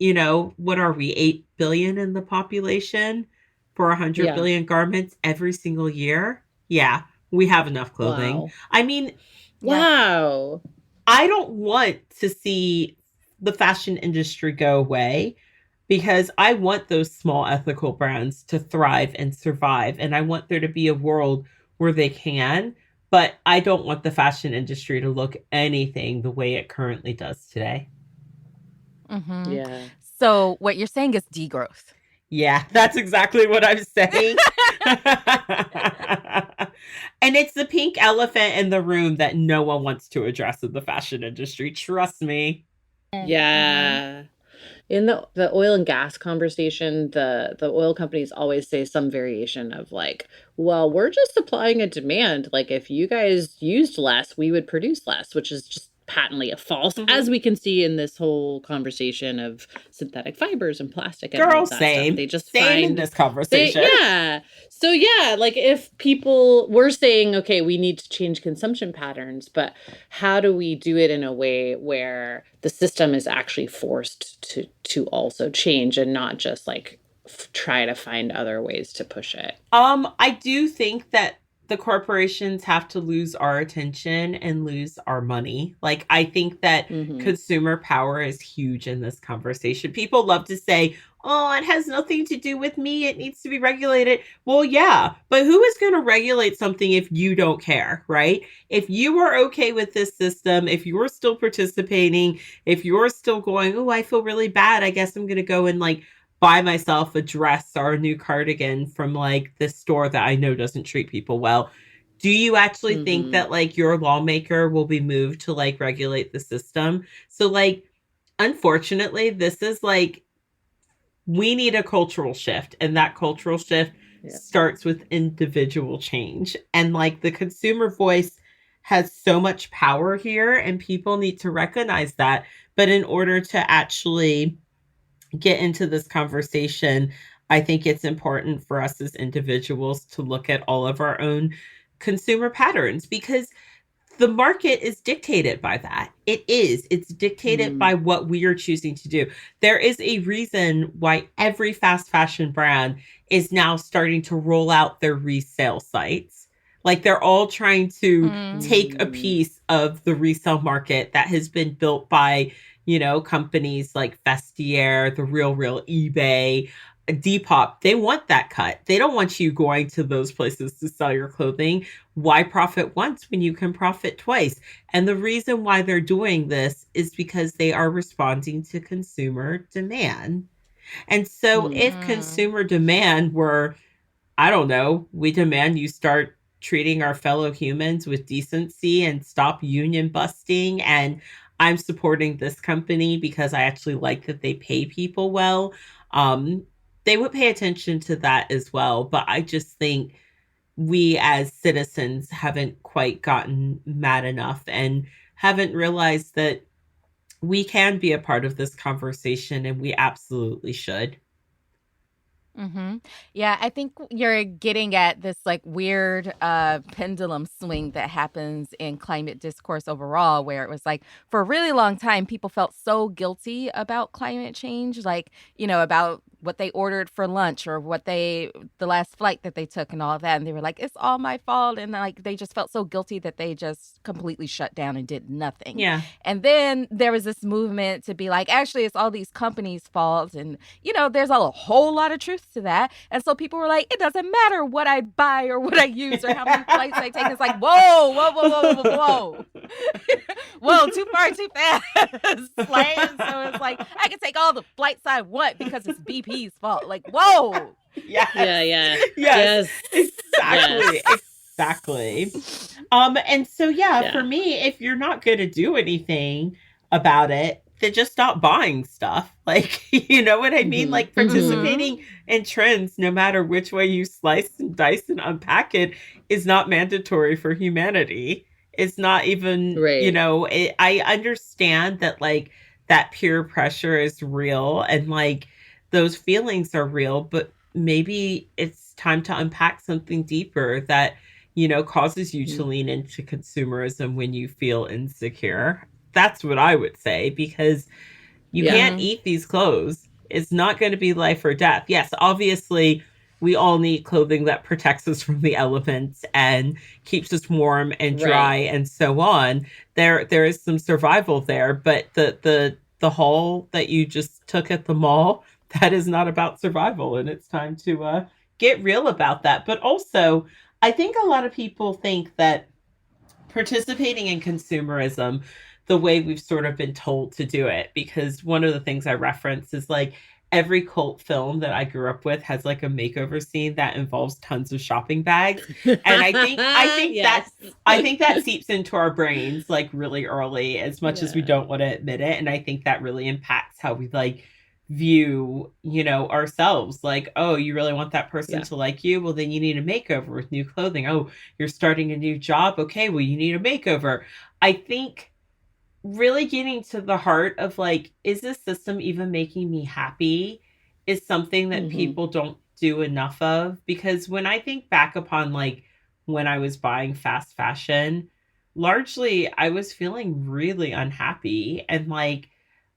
Speaker 6: what are we, 8 billion in the population for 100 billion garments every single year? Yeah, we have enough clothing.
Speaker 3: Wow.
Speaker 6: I mean,
Speaker 3: wow.
Speaker 6: I don't want to see the fashion industry go away, because I want those small ethical brands to thrive and survive. And I want there to be a world where they can, but I don't want the fashion industry to look anything the way it currently does today.
Speaker 3: Yeah.
Speaker 2: So what you're saying is degrowth.
Speaker 6: Yeah, that's exactly what I'm saying. And it's the pink elephant in the room that no one wants to address in the fashion industry. Trust me.
Speaker 3: Yeah. In the oil and gas conversation, the oil companies always say some variation of like, well, we're just supplying a demand. Like if you guys used less, we would produce less, which is just patently false, as we can see in this whole conversation of synthetic fibers and plastic and all
Speaker 6: Girl,
Speaker 3: of that
Speaker 6: same.
Speaker 3: stuff. They just
Speaker 6: Same
Speaker 3: find
Speaker 6: in this conversation.
Speaker 3: So yeah, like if people were saying, okay, we need to change consumption patterns, but how do we do it in a way where the system is actually forced to also change and not just like try to find other ways to push it?
Speaker 6: I do think that the corporations have to lose our attention and lose our money. Like, I think that consumer power is huge in this conversation. People love to say, oh, it has nothing to do with me. It needs to be regulated. Well, yeah, but who is going to regulate something if you don't care, right? If you are okay with this system, if you're still participating, if you're still going, oh, I feel really bad, I guess I'm going to go and like buy myself a dress or a new cardigan from like this store that I know doesn't treat people well. Do you actually think that like your lawmaker will be moved to like regulate the system? So like, unfortunately, this is like, we need a cultural shift, and that cultural shift starts with individual change. And like the consumer voice has so much power here, and people need to recognize that. But in order to actually get into this conversation, I think it's important for us as individuals to look at all of our own consumer patterns, because the market is dictated by that. It's dictated by what we are choosing to do. There is a reason why every fast fashion brand is now starting to roll out their resale sites. Like, they're all trying to take a piece of the resale market that has been built by, you know, companies like Vestiaire, The RealReal, eBay, Depop. They want that cut. They don't want you going to those places to sell your clothing. Why profit once when you can profit twice? And the reason why they're doing this is because they are responding to consumer demand. And so if consumer demand were, I don't know, we demand you start treating our fellow humans with decency and stop union busting, and I'm supporting this company because I actually like that they pay people well, they would pay attention to that as well. But I just think we as citizens haven't quite gotten mad enough and haven't realized that we can be a part of this conversation, and we absolutely should.
Speaker 2: Yeah, I think you're getting at this like weird pendulum swing that happens in climate discourse overall, where it was like for a really long time, people felt so guilty about climate change, like, you know, about what they ordered for lunch or the last flight that they took and all of that. And they were like, it's all my fault. And like, they just felt so guilty that they just completely shut down and did nothing.
Speaker 6: Yeah.
Speaker 2: And then there was this movement to be like, actually, it's all these companies' fault. And, you know, there's a whole lot of truth to that. And so people were like, it doesn't matter what I buy or what I use or how many flights I take. It's like, whoa. Whoa, too far, too fast. Like, and so it's like, I can take all the flights I want because it's BP's fault. Like, whoa.
Speaker 6: Yes. Exactly. And so, for me, if you're not going to do anything about it, then just stop buying stuff. Like, you know what I mean? Like, participating in trends, no matter which way you slice and dice and unpack it, is not mandatory for humanity. It's not even, you know, I understand that, like, that peer pressure is real and, like, those feelings are real, but maybe it's time to unpack something deeper that, you know, causes you to lean into consumerism when you feel insecure. That's what I would say, because you can't eat these clothes. It's not going to be life or death. Yes, obviously, we all need clothing that protects us from the elements and keeps us warm and dry and so on. There is some survival there, but the haul that you just took at the mall, that is not about survival, and it's time to get real about that. But also, I think a lot of people think that participating in consumerism, the way we've sort of been told to do it, because one of the things I reference is like every cult film that I grew up with has like a makeover scene that involves tons of shopping bags. And I think I think that seeps into our brains like really early, as much as we don't want to admit it. And I think that really impacts how we like view, you know, ourselves. Like, oh, you really want that person to like you? Well, then you need a makeover with new clothing. Oh, you're starting a new job. Okay, well, you need a makeover. I think really getting to the heart of like, is this system even making me happy? Is something that people don't do enough of. Because when I think back upon like when I was buying fast fashion, largely I was feeling really unhappy, and like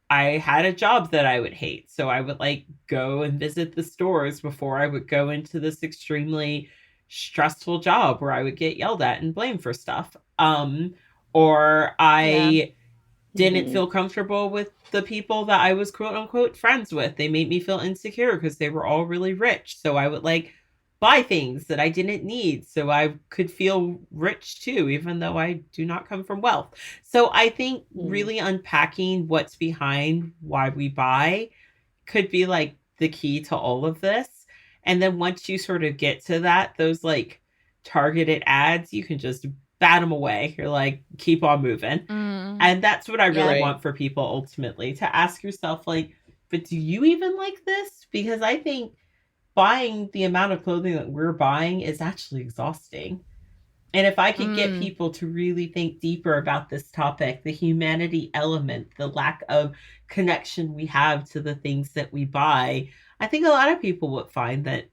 Speaker 6: I had a job that I would hate. So I would like go and visit the stores before I would go into this extremely stressful job where I would get yelled at and blamed for stuff. Or I didn't feel comfortable with the people that I was quote unquote friends with. They made me feel insecure because they were all really rich. So I would like buy things that I didn't need so I could feel rich too, even though I do not come from wealth. So I think really unpacking what's behind why we buy could be like the key to all of this. And then once you sort of get to that, those like targeted ads, you can just bat them away. You're like, keep on moving. And that's what I really want for people ultimately, to ask yourself like, but do you even like this? Because I think buying the amount of clothing that we're buying is actually exhausting. And if I could get people to really think deeper about this topic, the humanity element, the lack of connection we have to the things that we buy, I think a lot of people would find that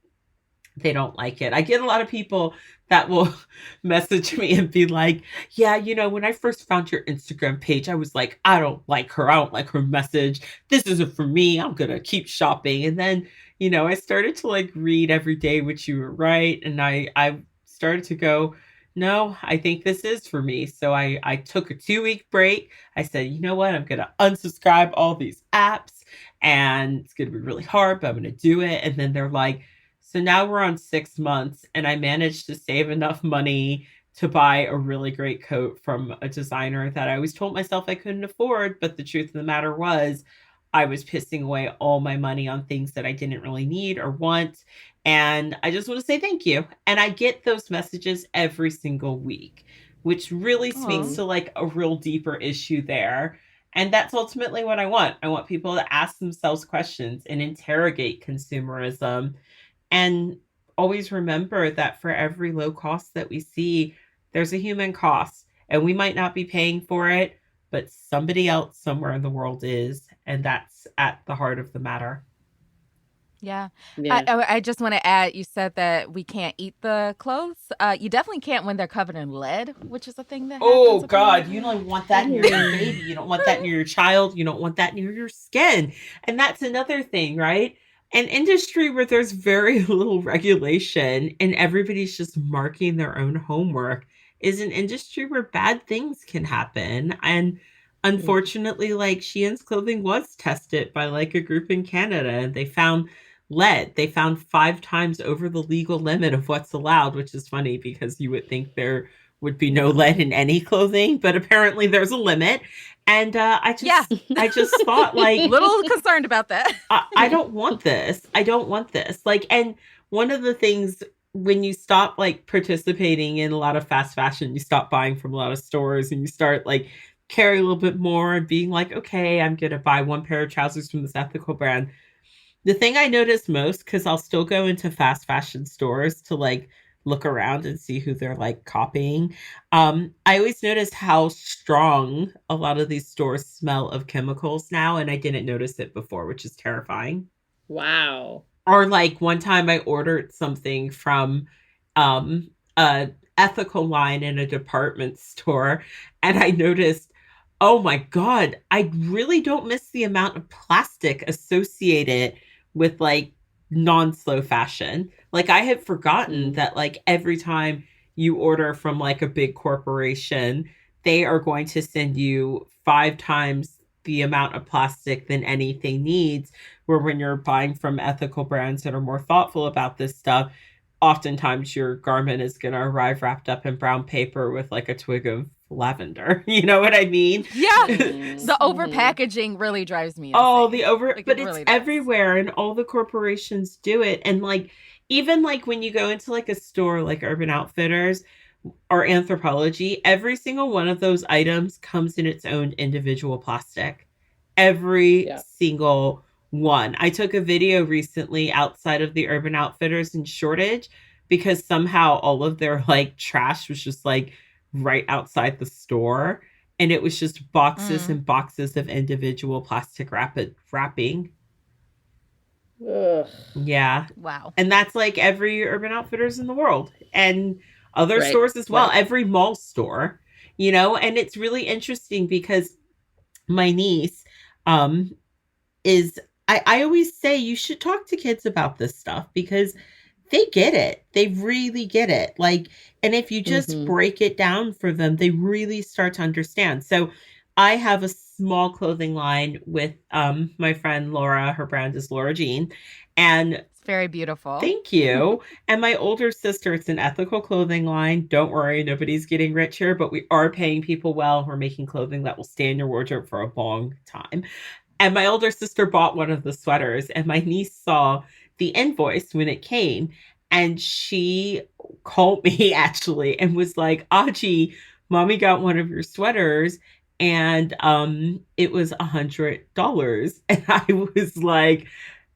Speaker 6: they don't like it. I get a lot of people that will message me and be like, yeah, you know, when I first found your Instagram page, I was like, I don't like her. I don't like her message. This isn't for me. I'm going to keep shopping. And then, you know, I started to like read every day, which you were right. And I started to go, no, I think this is for me. So I took a 2-week break. I said, you know what? I'm going to unsubscribe all these apps, and it's going to be really hard, but I'm going to do it. And then they're like, so now we're on 6 months, and I managed to save enough money to buy a really great coat from a designer that I always told myself I couldn't afford. But the truth of the matter was I was pissing away all my money on things that I didn't really need or want. And I just want to say thank you. And I get those messages every single week, which really speaks to like a real deeper issue there. And that's ultimately what I want. I want people to ask themselves questions and interrogate consumerism. And always remember that for every low cost that we see, there's a human cost. And we might not be paying for it, but somebody else somewhere in the world is. And that's at the heart of the matter.
Speaker 2: Yeah. I just want to add, you said that we can't eat the clothes. You definitely can't when they're covered in lead, which is a thing that
Speaker 6: Oh, God. You don't want that near your baby. You don't want that near your child. You don't want that near your skin. And that's another thing, right? An industry where there's very little regulation and everybody's just marking their own homework is an industry where bad things can happen. And unfortunately, like Shein's clothing was tested by like a group in Canada, and they found lead. They found 5 times over the legal limit of what's allowed, which is funny because you would think there would be no lead in any clothing, but apparently there's a limit. And I just thought like
Speaker 2: little concerned about that.
Speaker 6: I don't want this. I don't want this. Like, and one of the things when you stop like participating in a lot of fast fashion, you stop buying from a lot of stores and you start like caring a little bit more and being like, okay, I'm going to buy one pair of trousers from this ethical brand. The thing I notice most, because I'll still go into fast fashion stores to like look around and see who they're like copying. I always notice how strong a lot of these stores smell of chemicals now, and I didn't notice it before, which is terrifying.
Speaker 3: Wow.
Speaker 6: Or like one time I ordered something from a ethical line in a department store, and I noticed, oh my God, I really don't miss the amount of plastic associated with like non-slow fashion. Like I had forgotten that like every time you order from like a big corporation, they are going to send you 5 times the amount of plastic than anything needs. Where when you're buying from ethical brands that are more thoughtful about this stuff, oftentimes your garment is going to arrive wrapped up in brown paper with like a twig of lavender. You know what I mean?
Speaker 2: Yeah. The over packaging really drives me insane.
Speaker 6: Oh, the over,
Speaker 2: like,
Speaker 6: but
Speaker 2: it
Speaker 6: it's
Speaker 2: really does.
Speaker 6: everywhere, and all the corporations do it. And like, even like when you go into like a store like Urban Outfitters or Anthropologie, every single one of those items comes in its own individual plastic. Every single one. I took a video recently outside of the Urban Outfitters in Shortage because somehow all of their like trash was just like right outside the store. And it was just boxes and boxes of individual plastic wrapping.
Speaker 3: Ugh.
Speaker 6: Yeah.
Speaker 2: Wow.
Speaker 6: And that's like every Urban Outfitters in the world and other
Speaker 3: Right,
Speaker 6: stores as well,
Speaker 3: right.
Speaker 6: every mall store, you know, and it's really interesting because my niece I always say you should talk to kids about this stuff because they get it. They really get it. Like, and if you just break it down for them, they really start to understand. So I have a small clothing line with my friend Laura. Her brand is Laura Jean. And
Speaker 2: It's very beautiful.
Speaker 6: thank you. And my older sister, it's an ethical clothing line. Don't worry, nobody's getting rich here, but we are paying people well. We're making clothing that will stay in your wardrobe for a long time. And my older sister bought one of the sweaters, and my niece saw the invoice when it came. And she called me actually and was like, Aji, mommy got one of your sweaters and it was $100. And I was like,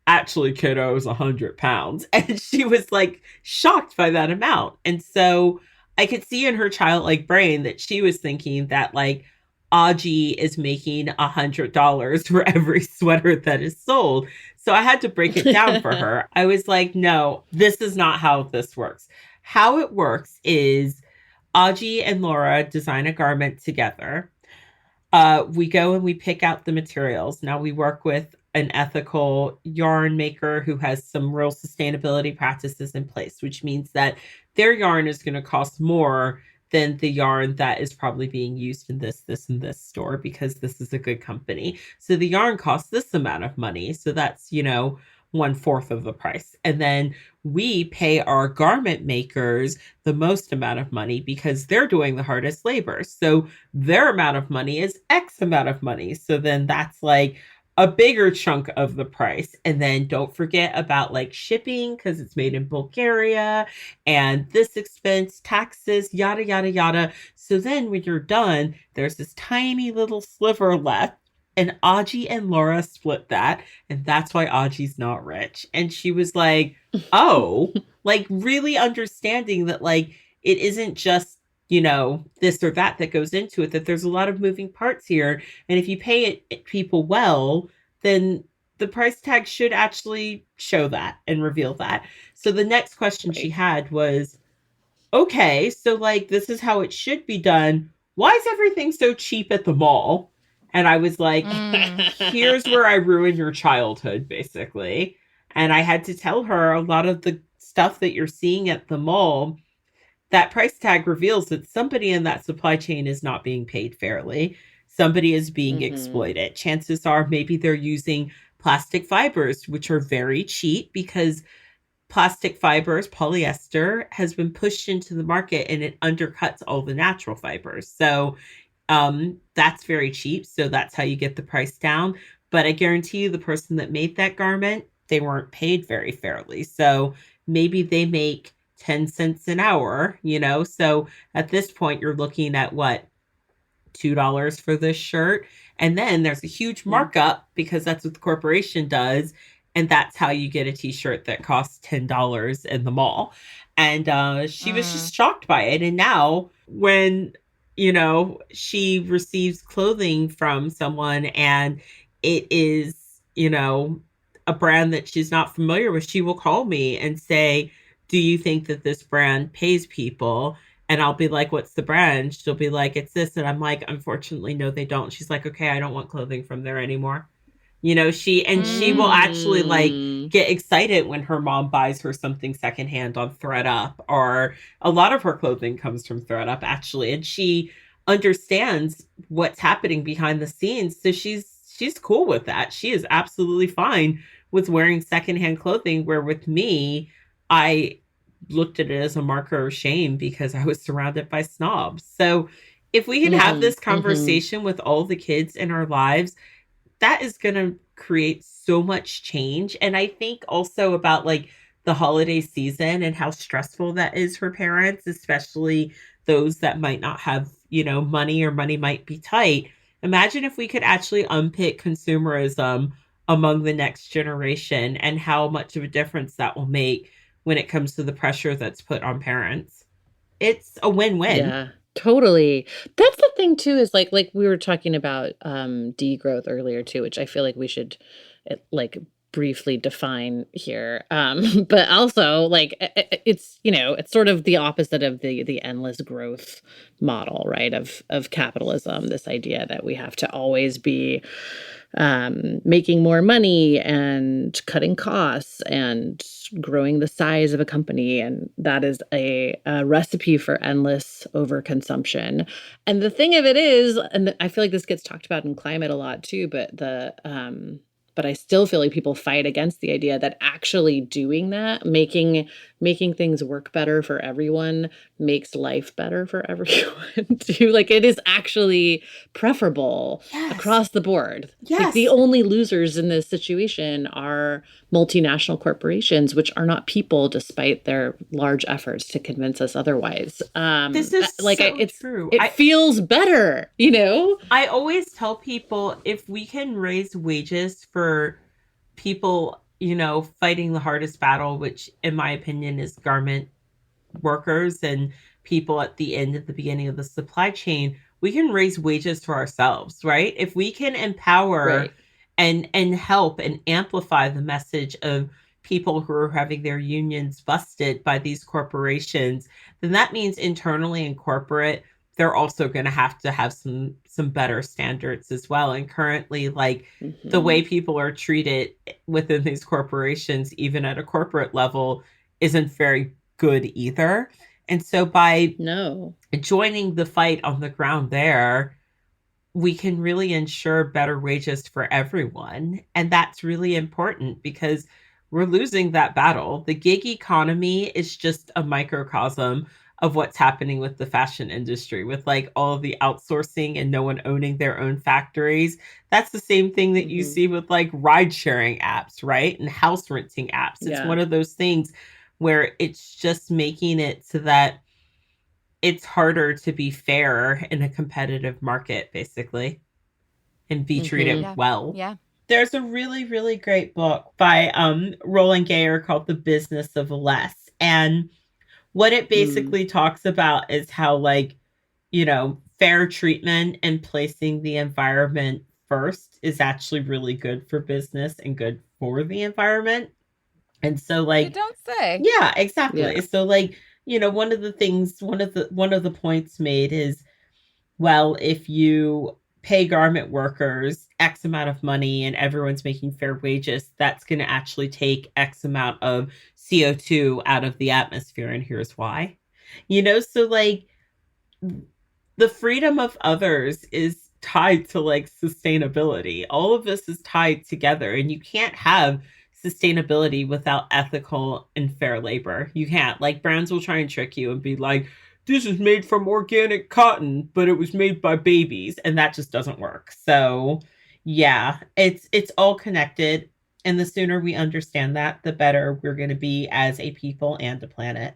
Speaker 6: actually, kiddo, it was 100 pounds. And she was like shocked by that amount. And so I could see in her childlike brain that she was thinking that like Aji is making $100 for every sweater that is sold. So I had to break it down for her. I was like, no, this is not how this works. How it works is Aji and Laura design a garment together. We go and we pick out the materials. Now we work with an ethical yarn maker who has some real sustainability practices in place, which means that their yarn is going to cost more than the yarn that is probably being used in this, and this store because this is a good company. So the yarn costs this amount of money. So that's, 1/4 of the price. And then we pay our garment makers the most amount of money because they're doing the hardest labor. So their amount of money is X amount of money. So then that's like a bigger chunk of the price. And then don't forget about like shipping because it's made in Bulgaria and this expense, taxes, yada, yada, yada. So then when you're done, there's this tiny little sliver left. And Aji and Laura split that. And that's why Aji's not rich. And she was like, oh, like really understanding that like it isn't just, this or that goes into it, that there's a lot of moving parts here. And if you pay people well, then the price tag should actually show that and reveal that. So the next question she had was, okay, so like this is how it should be done. Why is everything so cheap at the mall? And I was like, here's where I ruined your childhood, basically. And I had to tell her a lot of the stuff that you're seeing at the mall, that price tag reveals that somebody in that supply chain is not being paid fairly. Somebody is being exploited. Chances are maybe they're using plastic fibers, which are very cheap because plastic fibers, polyester, has been pushed into the market and it undercuts all the natural fibers. So that's very cheap. So that's how you get the price down. But I guarantee you the person that made that garment, they weren't paid very fairly. So maybe they make 10 cents an hour, So at this point, you're looking at what? $2 for this shirt. And then there's a huge markup because that's what the corporation does. And that's how you get a t-shirt that costs $10 in the mall. And she was just shocked by it. And now when she receives clothing from someone and it is, a brand that she's not familiar with, she will call me and say, do you think that this brand pays people? And I'll be like, what's the brand? She'll be like, it's this. And I'm like, unfortunately, no, they don't. She's like, okay, I don't want clothing from there anymore. She will actually like get excited when her mom buys her something secondhand on ThredUp, or a lot of her clothing comes from ThredUp actually. And she understands what's happening behind the scenes. So she's cool with that. She is absolutely fine with wearing secondhand clothing, where with me, I looked at it as a marker of shame because I was surrounded by snobs. So if we can have this conversation with all the kids in our lives, that is going to create so much change. And I think also about like the holiday season and how stressful that is for parents, especially those that might not have, money, or money might be tight. Imagine if we could actually unpick consumerism among the next generation and how much of a difference that will make when it comes to the pressure that's put on parents. It's a win-win.
Speaker 3: Yeah. Totally. That's the thing too, is like we were talking about degrowth earlier too, which I feel like we should like briefly define here. But also like it's, you know, it's sort of the opposite of the endless growth model, right? Of capitalism, this idea that we have to always be making more money and cutting costs and growing the size of a company. And that is a recipe for endless overconsumption. And the thing of it is, and I feel like this gets talked about in climate a lot too, but I still feel like people fight against the idea that actually doing that, making things work better for everyone, makes life better for everyone too. Like it is actually preferable across the board.
Speaker 6: Yes.
Speaker 3: Like the only losers in this situation are multinational corporations, which are not people, despite their large efforts to convince us otherwise.
Speaker 6: This is
Speaker 3: like
Speaker 6: so
Speaker 3: it's
Speaker 6: true.
Speaker 3: It feels better, you know?
Speaker 6: I always tell people, if we can raise wages for people, you know, fighting the hardest battle, which in my opinion is garment workers and people at the end, at the beginning of the supply chain, we can raise wages for ourselves, right? If we can empower and help and amplify the message of people who are having their unions busted by these corporations, then that means internally in corporate, they're also going to have some better standards as well. And currently, like the way people are treated within these corporations, even at a corporate level, isn't very good either. And so by joining the fight on the ground there, we can really ensure better wages for everyone. And that's really important because we're losing that battle. The gig economy is just a microcosm of what's happening with the fashion industry, with like all of the outsourcing and no one owning their own factories. That's the same thing that you see with like ride sharing apps, right? And house renting apps. It's one of those things where it's just making it so that it's harder to be fair in a competitive market, basically, and be treated well.
Speaker 2: Yeah.
Speaker 6: There's a really, really great book by Roland Gayer called The Business of Less. And what it basically talks about is how, like, you know, fair treatment and placing the environment first is actually really good for business and good for the environment. And so, like,
Speaker 2: you don't say.
Speaker 6: Yeah, exactly.
Speaker 3: Yeah.
Speaker 6: So, like, you know, one of the points made is, well, if you pay garment workers X amount of money and everyone's making fair wages, that's going to actually take X amount of CO2 out of the atmosphere. And here's why. You know, so like the freedom of others is tied to like sustainability. All of this is tied together, and you can't have sustainability without ethical and fair labor. You can't. Like, brands will try and trick you and be like, this is made from organic cotton, but it was made by babies, and that just doesn't work. So yeah, it's all connected, and the sooner we understand that, the better we're going to be as a people and a planet.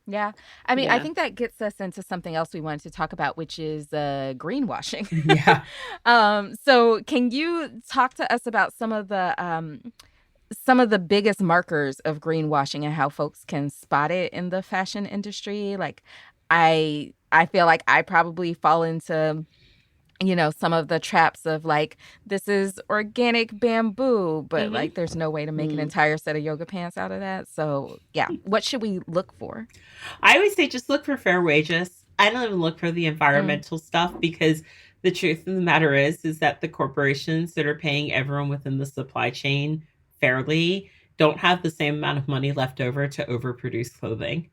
Speaker 2: Yeah. I mean, I think that gets us into something else we wanted to talk about, which is greenwashing.
Speaker 6: Yeah.
Speaker 2: So can you talk to us about some of the biggest markers of greenwashing and how folks can spot it in the fashion industry? Like, I feel like I probably fall into, you know, some of the traps of like, this is organic bamboo, but like there's no way to make an entire set of yoga pants out of that. So yeah, what should we look for?
Speaker 6: I always say just look for fair wages. I don't even look for the environmental stuff, because the truth of the matter is that the corporations that are paying everyone within the supply chain fairly don't have the same amount of money left over to overproduce clothing.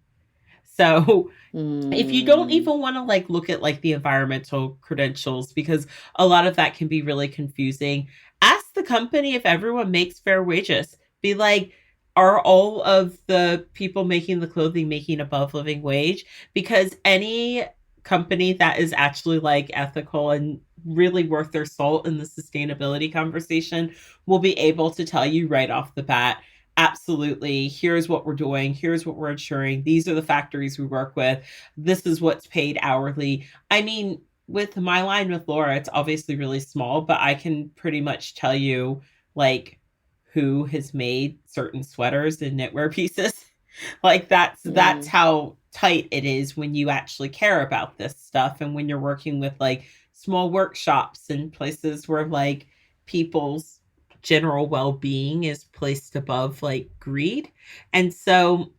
Speaker 6: So if you don't even want to like look at like the environmental credentials, because a lot of that can be really confusing, ask the company if everyone makes fair wages. Be like, are all of the people making the clothing making above living wage? Because any company that is actually like ethical and really worth their salt in the sustainability conversation will be able to tell you right off the bat, absolutely, here's what we're doing, here's what we're ensuring, these are the factories we work with, this is what's paid hourly. I mean, with my line with Laura, it's obviously really small, but I can pretty much tell you like who has made certain sweaters and knitwear pieces. Like that's how tight it is when you actually care about this stuff, and when you're working with like small workshops and places where like people's general well-being is placed above like greed. And so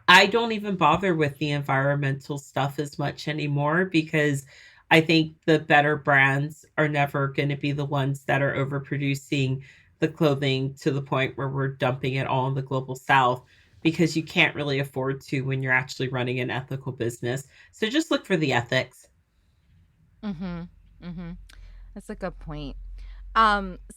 Speaker 6: I don't even bother with the environmental stuff as much anymore, because I think the better brands are never going to be the ones that are overproducing the clothing to the point where we're dumping it all in the global south, because you can't really afford to when you're actually running an ethical business. So just look for the ethics.
Speaker 2: Mm-hmm. Mm-hmm. That's a good point.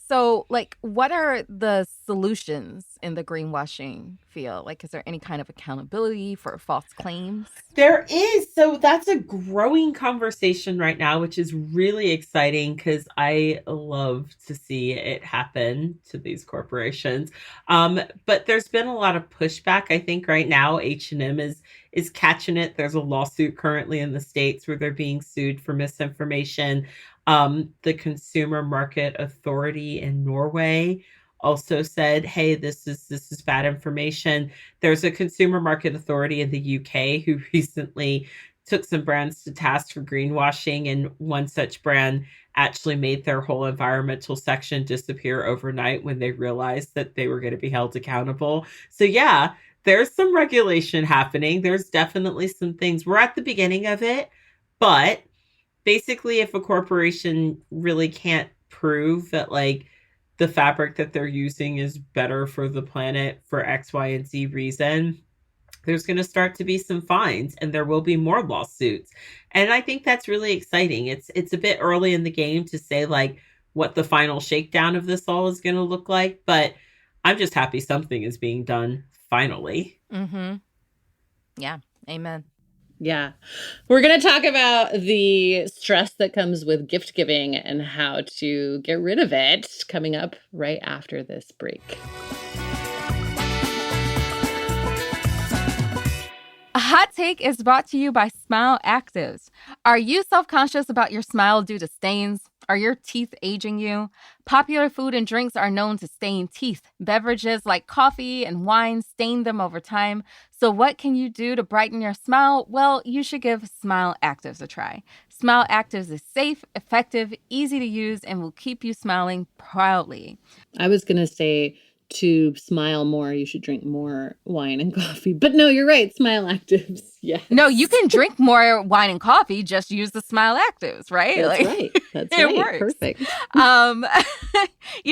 Speaker 2: So like, what are the solutions in the greenwashing field? Like, is there any kind of accountability for false claims?
Speaker 6: There is. So that's a growing conversation right now, which is really exciting because I love to see it happen to these corporations. But there's been a lot of pushback. I think right now H&M is catching it. There's a lawsuit currently in the States where they're being sued for misinformation. The Consumer Market Authority in Norway also said, hey, this is bad information. There's a Consumer Market Authority in the UK who recently took some brands to task for greenwashing, and one such brand actually made their whole environmental section disappear overnight when they realized that they were going to be held accountable. So yeah, there's some regulation happening. There's definitely some things. We're at the beginning of it, but basically if a corporation really can't prove that like the fabric that they're using is better for the planet for X, Y, and Z reason, there's going to start to be some fines, and there will be more lawsuits. And I think that's really exciting. It's a bit early in the game to say like what the final shakedown of this all is going to look like, but I'm just happy something is being done finally.
Speaker 2: Mm-hmm. Yeah. Amen.
Speaker 3: Yeah. We're going to talk about the stress that comes with gift giving and how to get rid of it coming up right after this break.
Speaker 2: A hot take is brought to you by Smile Actives. Are you self-conscious about your smile due to stains? Are your teeth aging you? Popular food and drinks are known to stain teeth. Beverages like coffee and wine stain them over time. So what can you do to brighten your smile? Well, you should give Smile Actives a try. Smile Actives is safe, effective, easy to use, and will keep you smiling proudly.
Speaker 3: I was going to say, to smile more, you should drink more wine and coffee. But no, you're right. Smile Actives. Yes.
Speaker 2: No, you can drink more wine and coffee. Just use the Smile Actives, right?
Speaker 3: That's right. That's
Speaker 2: it
Speaker 3: right.
Speaker 2: Works.
Speaker 3: Perfect.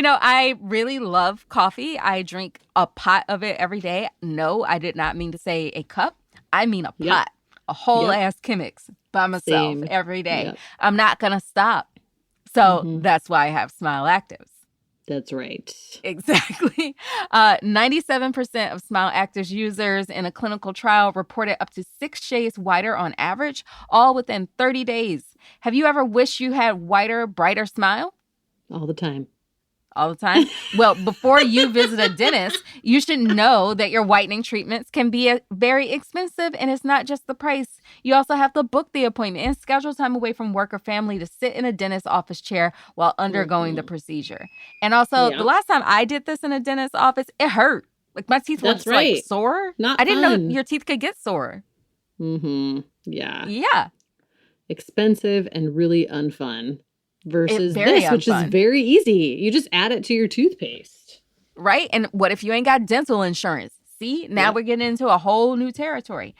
Speaker 2: I really love coffee. I drink a pot of it every day. No, I did not mean to say a cup. I mean a pot.
Speaker 3: Yep.
Speaker 2: A whole
Speaker 3: Yep.
Speaker 2: ass Chemex by myself
Speaker 3: Same.
Speaker 2: every day.
Speaker 3: Yep.
Speaker 2: I'm not going to stop. So that's why I have Smile Actives.
Speaker 3: That's right.
Speaker 2: Exactly. 97% of Smile Actives users in a clinical trial reported up to 6 shades whiter on average, all within 30 days. Have you ever wished you had whiter, brighter smile?
Speaker 3: All the time.
Speaker 2: All the time? Well, before you visit a dentist, you should know that your whitening treatments can be very expensive, and it's not just the price. You also have to book the appointment and schedule time away from work or family to sit in a dentist's office chair while undergoing the procedure. And also, the last time I did this in a dentist's office, it hurt. Like my teeth were
Speaker 3: That's right.
Speaker 2: like sore.
Speaker 3: Not
Speaker 2: I didn't
Speaker 3: fun.
Speaker 2: know your teeth could get sore.
Speaker 3: Mm-hmm. Yeah.
Speaker 2: Yeah.
Speaker 3: Expensive and really unfun. Versus
Speaker 2: very
Speaker 3: this, which is
Speaker 2: unfun.
Speaker 3: very easy. You just add it to your toothpaste.
Speaker 2: Right? And what if you ain't got dental insurance? See, now we're getting into a whole new territory.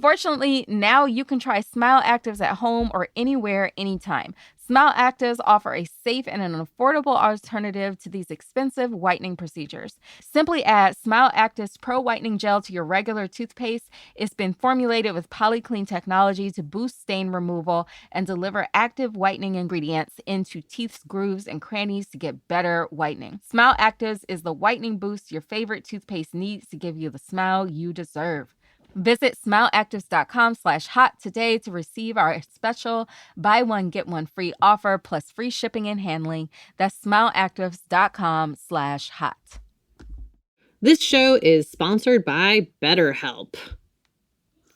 Speaker 2: Fortunately, now you can try Smile Actives at home or anywhere, anytime. Smile Actives offer a safe and an affordable alternative to these expensive whitening procedures. Simply add Smile Actives Pro Whitening Gel to your regular toothpaste. It's been formulated with polyclean technology to boost stain removal and deliver active whitening ingredients into teeth's grooves and crannies to get better whitening. Smile Actives is the whitening boost your favorite toothpaste needs to give you the smile you deserve. Visit smileactives.com/hot today to receive our special buy one, get one free offer plus free shipping and handling. That's smileactives.com/hot.
Speaker 3: This show is sponsored by BetterHelp.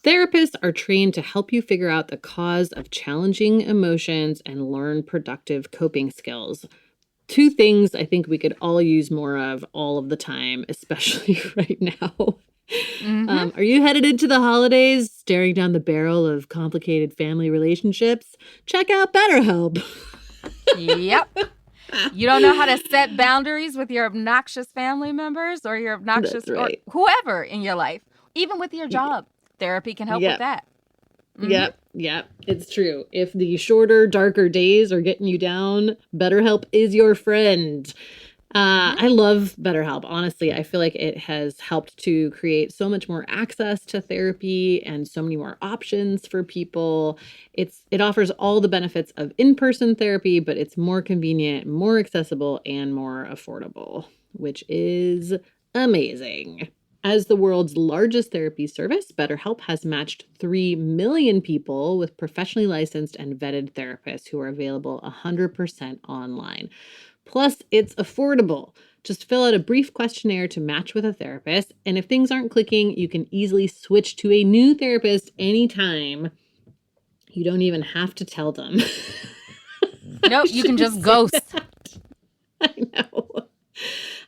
Speaker 3: Therapists are trained to help you figure out the cause of challenging emotions and learn productive coping skills. 2 things I think we could all use more of all of the time, especially right now. Are you headed into the holidays staring down the barrel of complicated family relationships? Check out BetterHelp.
Speaker 2: Yep. You don't know how to set boundaries with your obnoxious family members or your obnoxious or whoever in your life, even with your job. Therapy can help with that.
Speaker 3: Yep. It's true. If the shorter, darker days are getting you down, BetterHelp is your friend. I love BetterHelp. Honestly, I feel like it has helped to create so much more access to therapy and so many more options for people. It offers all the benefits of in-person therapy, but it's more convenient, more accessible, and more affordable, which is amazing. As the world's largest therapy service, BetterHelp has matched 3 million people with professionally licensed and vetted therapists who are available 100% online. Plus, it's affordable. Just fill out a brief questionnaire to match with a therapist, and if things aren't clicking, you can easily switch to a new therapist anytime. You don't even have to tell them.
Speaker 2: Nope, you can just ghost.
Speaker 3: I know.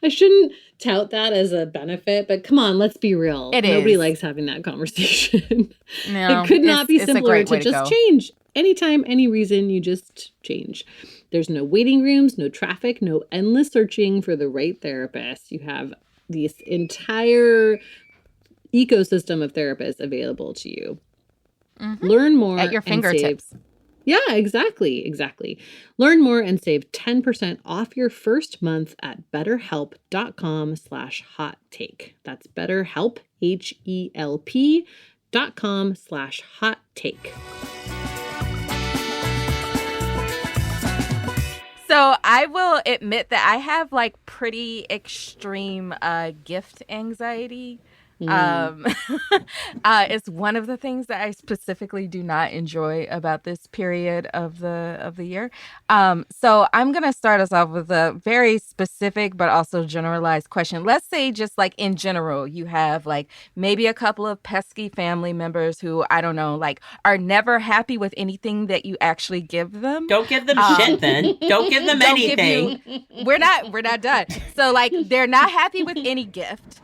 Speaker 3: I shouldn't tout that as a benefit, but come on, let's be real. Nobody likes having that conversation.
Speaker 2: No,
Speaker 3: it could not be simpler to just change. Anytime, any reason, you just change. There's no waiting rooms, no traffic, no endless searching for the right therapist. You have this entire ecosystem of therapists available to you. Learn more
Speaker 2: at your fingertips.
Speaker 3: Yeah, exactly. Learn more and save 10% off your first month at betterhelp.com/hottake. That's BetterHelp, HELP.com/hottake.
Speaker 2: So I will admit that I have like pretty extreme gift anxiety. It's one of the things that I specifically do not enjoy about this period of the year. So I'm gonna start us off with a very specific but also generalized question. Let's say just like in general, you have like maybe a couple of pesky family members who, I don't know, like are never happy with anything that you actually give them.
Speaker 6: Don't give them shit then. Don't give them anything.
Speaker 2: We're not done. So like they're not happy with any gift.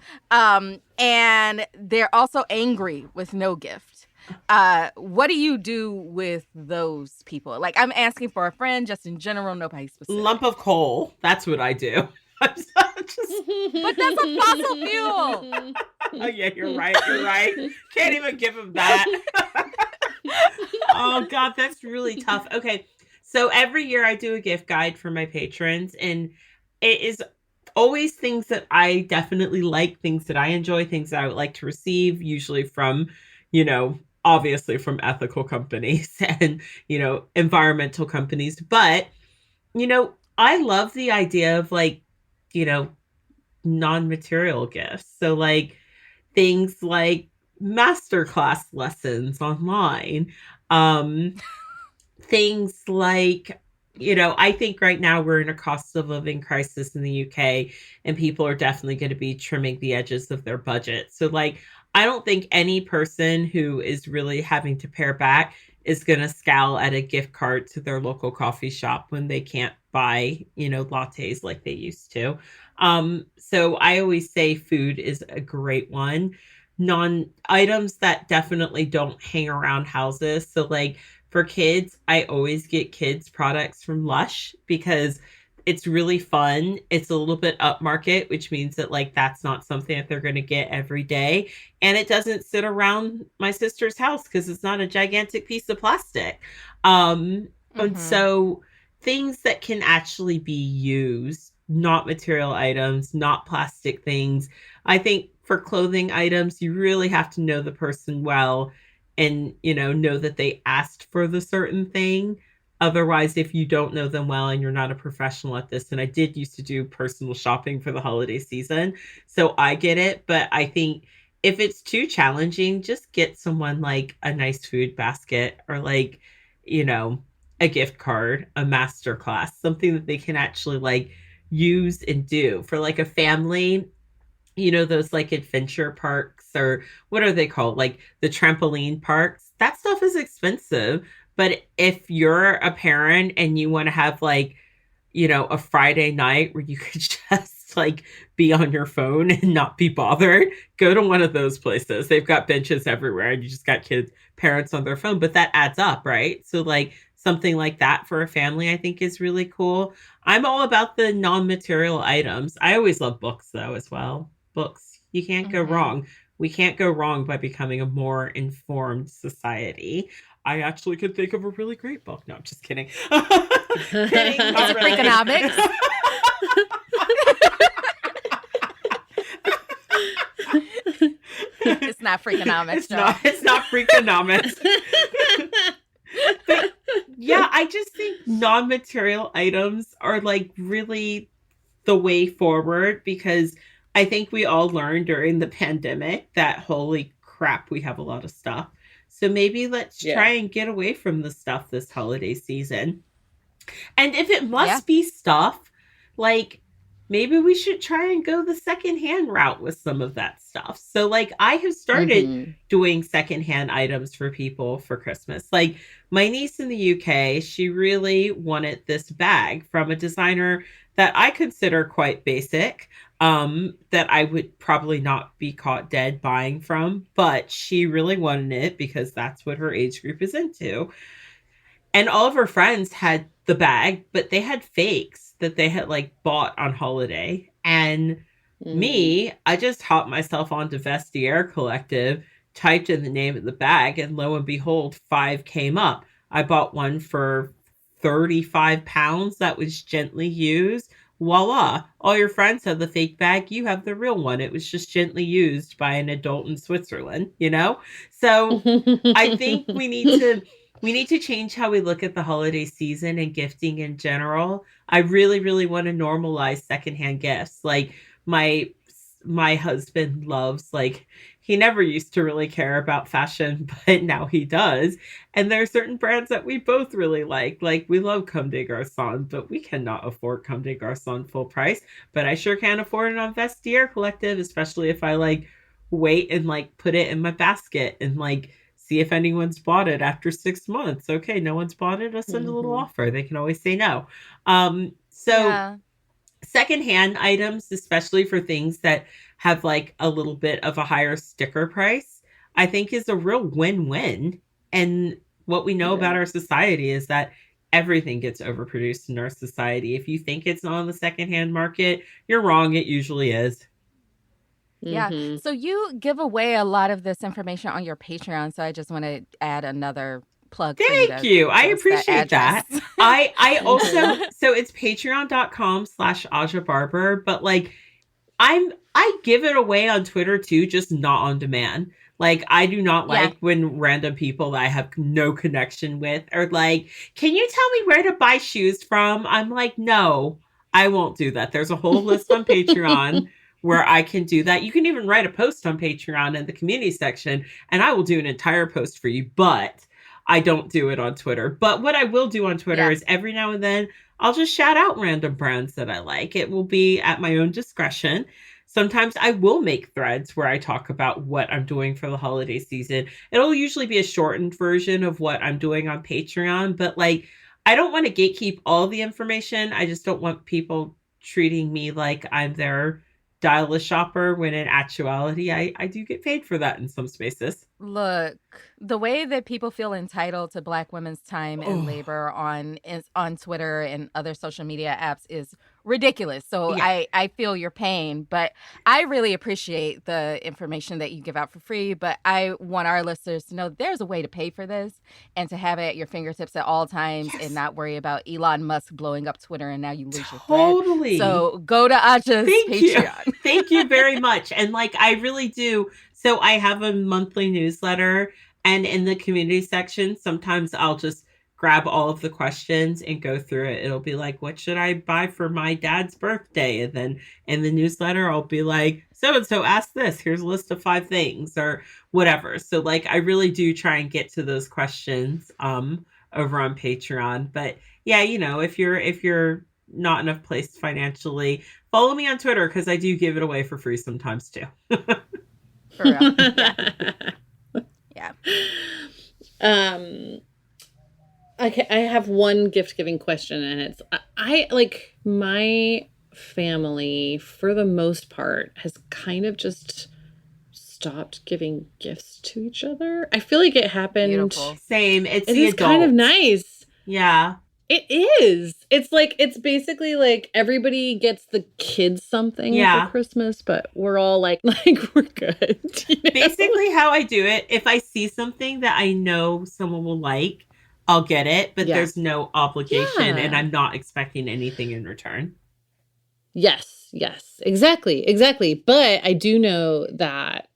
Speaker 2: And they're also angry with no gift. What do you do with those people? Like, I'm asking for a friend, just in general, nobody specific.
Speaker 6: Lump of coal. That's what I do.
Speaker 2: But that's a fossil fuel.
Speaker 6: Oh, yeah, you're right. Can't even give them that. Oh, God, that's really tough. Okay, so every year I do a gift guide for my patrons, and it is always things that I definitely like, things that I enjoy, things that I would like to receive, usually from, obviously from ethical companies and, environmental companies. But, I love the idea of like, non-material gifts. So like things like masterclass lessons online, things like, I think right now we're in a cost of living crisis in the UK, and people are definitely going to be trimming the edges of their budget. So like, I don't think any person who is really having to pare back is going to scowl at a gift card to their local coffee shop when they can't buy, lattes like they used to. So I always say food is a great one. Non-items that definitely don't hang around houses. So like, for kids, I always get kids products from Lush because it's really fun. It's a little bit upmarket, which means that like that's not something that they're going to get every day. And it doesn't sit around my sister's house because it's not a gigantic piece of plastic. And so things that can actually be used, not material items, not plastic things. I think for clothing items, you really have to know the person well and, know that they asked for the certain thing. Otherwise, if you don't know them well and you're not a professional at this, and I did used to do personal shopping for the holiday season, so I get it. But I think if it's too challenging, just get someone like a nice food basket or like, a gift card, a master class, something that they can actually like use and do for like a family. Those like adventure parks, or what are they called? Like the trampoline parks. That stuff is expensive. But if you're a parent and you want to have like, a Friday night where you could just just like be on your phone and not be bothered, go to one of those places. They've got benches everywhere and you just got parents on their phone, but that adds up, right? So like something like that for a family, I think is really cool. I'm all about the non-material items. I always love books though as well. Books, you can't go wrong. We can't go wrong by becoming a more informed society. I actually could think of a really great book. No, I'm just kidding. Kidding, not really.
Speaker 2: Freakonomics. It's not Freakonomics.
Speaker 6: It's not Freakonomics. But yeah, I just think non-material items are like really the way forward, because I think we all learned during the pandemic that holy crap, we have a lot of stuff. So maybe let's try and get away from the stuff this holiday season. And if it must be stuff, like maybe we should try and go the secondhand route with some of that stuff. So like I have started doing secondhand items for people for Christmas. Like my niece in the UK, she really wanted this bag from a designer that I consider quite basic, that I would probably not be caught dead buying from, but she really wanted it because that's what her age group is into. And all of her friends had the bag, but they had fakes that they had like bought on holiday. And me, I just hopped myself onto Vestiaire Collective, typed in the name of the bag, and lo and behold, 5 came up. I bought one for 35 pounds that was gently used. Voila, all your friends have the fake bag, you have the real one. It was just gently used by an adult in Switzerland, you know? So I think we need to change how we look at the holiday season and gifting in general. I really, really want to normalize secondhand gifts. Like my husband loves, like, he never used to really care about fashion, but now he does. And there are certain brands that we both really like. Like we love Comme des Garçons, but we cannot afford Comme des Garçons full price. But I sure can afford it on Vestiaire Collective, especially if I like wait and like put it in my basket and like see if anyone's bought it after 6 months. Okay, no one's bought it. I'll send a little offer. They can always say no. Secondhand items, especially for things that have like a little bit of a higher sticker price, I think is a real win-win. And what we know about our society is that everything gets overproduced in our society. If you think it's not on the secondhand market, you're wrong. It usually is.
Speaker 2: Yeah. So you give away a lot of this information on your Patreon. So I just want to add another plug.
Speaker 6: Thank you. I appreciate that. I also, so it's patreon.com/Aja Barber, but like I give it away on Twitter too, just not on demand. Like I do not like when random people that I have no connection with are like, can you tell me where to buy shoes from? I'm like, no, I won't do that. There's a whole list on Patreon where I can do that. You can even write a post on Patreon in the community section, and I will do an entire post for you, but I don't do it on Twitter. But what I will do on Twitter is every now and then I'll just shout out random brands that I like. It will be at my own discretion. Sometimes I will make threads where I talk about what I'm doing for the holiday season. It'll usually be a shortened version of what I'm doing on Patreon, but like, I don't want to gatekeep all the information. I just don't want people treating me like I'm their dial-a shopper when in actuality I do get paid for that in some spaces.
Speaker 2: Look, the way that people feel entitled to Black women's time and labor on Twitter and other social media apps is ridiculous. So I feel your pain, but I really appreciate the information that you give out for free. But I want our listeners to know there's a way to pay for this and to have it at your fingertips at all times and not worry about Elon Musk blowing up Twitter and now you lose your thread. So go to Aja's Patreon.
Speaker 6: Thank you very much. And like, I really do. So I have a monthly newsletter, and in the community section, sometimes I'll just grab all of the questions and go through it. It'll be like, what should I buy for my dad's birthday? And then in the newsletter, I'll be like, so-and-so asked this, here's a list of 5 things or whatever. So like, I really do try and get to those questions over on Patreon. But yeah, you know, if you're not enough place financially, follow me on Twitter, because I do give it away for free sometimes too.
Speaker 2: For real. Yeah.
Speaker 3: Okay, I have one gift giving question, and it's I like my family, for the most part, has kind of just stopped giving gifts to each other. I feel like it happened.
Speaker 2: Beautiful.
Speaker 6: Same. It's
Speaker 3: It
Speaker 6: the
Speaker 3: is kind of
Speaker 6: adults.
Speaker 3: nice.
Speaker 6: Yeah.
Speaker 3: It is. It's like, it's basically like everybody gets the kids something
Speaker 6: Yeah.
Speaker 3: for Christmas, but we're all like we're good. You know?
Speaker 6: Basically how I do it, if I see something that I know someone will like, I'll get it, but
Speaker 3: Yeah.
Speaker 6: there's no obligation
Speaker 3: Yeah.
Speaker 6: and I'm not expecting anything in return.
Speaker 3: Yes, exactly. But I do know that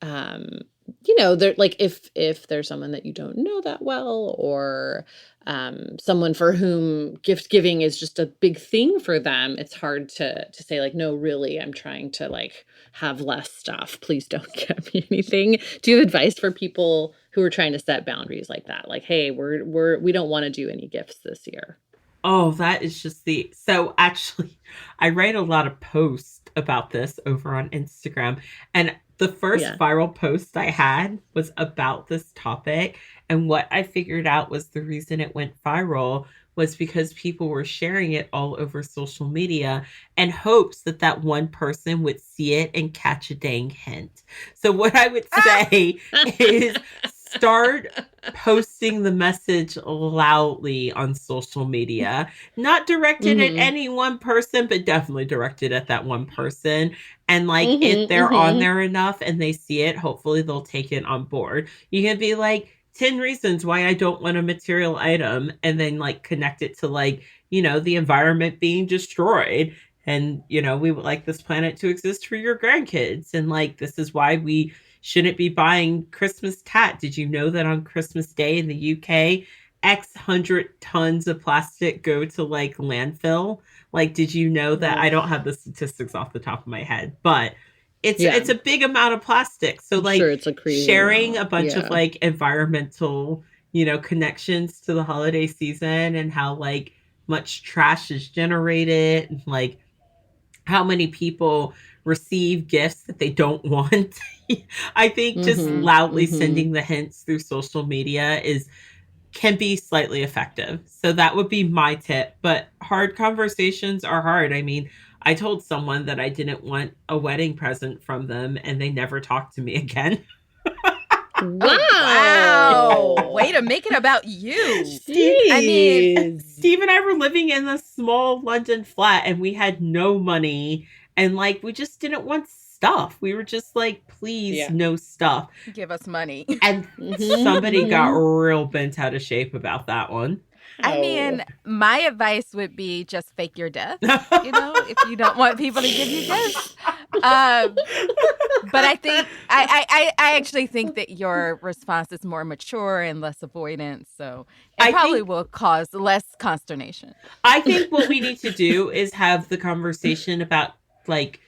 Speaker 3: there, like, if there's someone that you don't know that well, or someone for whom gift giving is just a big thing for them, it's hard to say like, no, really, I'm trying to like have less stuff. Please don't get me anything. Do you have advice for people who are trying to set boundaries like that? Like, hey, we don't want to do any gifts this year.
Speaker 6: Oh, that is just so actually, I write a lot of posts about this over on Instagram. And the first viral post I had was about this topic. And what I figured out was the reason it went viral was because people were sharing it all over social media in hopes that that one person would see it and catch a dang hint. So what I would say is start posting the message loudly on social media, not directed at any one person, but definitely directed at that one person. And like, if they're on there enough and they see it, hopefully they'll take it on board. You can be like, 10 reasons why I don't want a material item, and then like connect it to like, the environment being destroyed. And, we would like this planet to exist for your grandkids. And like, this is why we shouldn't be buying Christmas cat. Did you know that on Christmas Day in the UK, X hundred tons of plastic go to like landfill? Like, did you know that? I don't have the statistics off the top of my head, but it's a big amount of plastic. So like,
Speaker 3: sure, it's a crazy
Speaker 6: sharing
Speaker 3: amount.
Speaker 6: a bunch of like environmental, connections to the holiday season, and how like much trash is generated, and like how many people receive gifts that they don't want. I think just loudly sending the hints through social media can be slightly effective. So that would be my tip. But hard conversations are hard. I mean, I told someone that I didn't want a wedding present from them, and they never talked to me again.
Speaker 2: Wow. Way to make it about you.
Speaker 6: I mean, Steve and I were living in a small London flat, and we had no money, and like, we just didn't want stuff. We were just like, please, no stuff.
Speaker 2: Give us money.
Speaker 6: And somebody got real bent out of shape about that one.
Speaker 2: I mean, my advice would be just fake your death, if you don't want people to give you gifts. But I think, I actually think that your response is more mature and less avoidant. So it probably will cause less consternation.
Speaker 6: I think what we need to do is have the conversation about like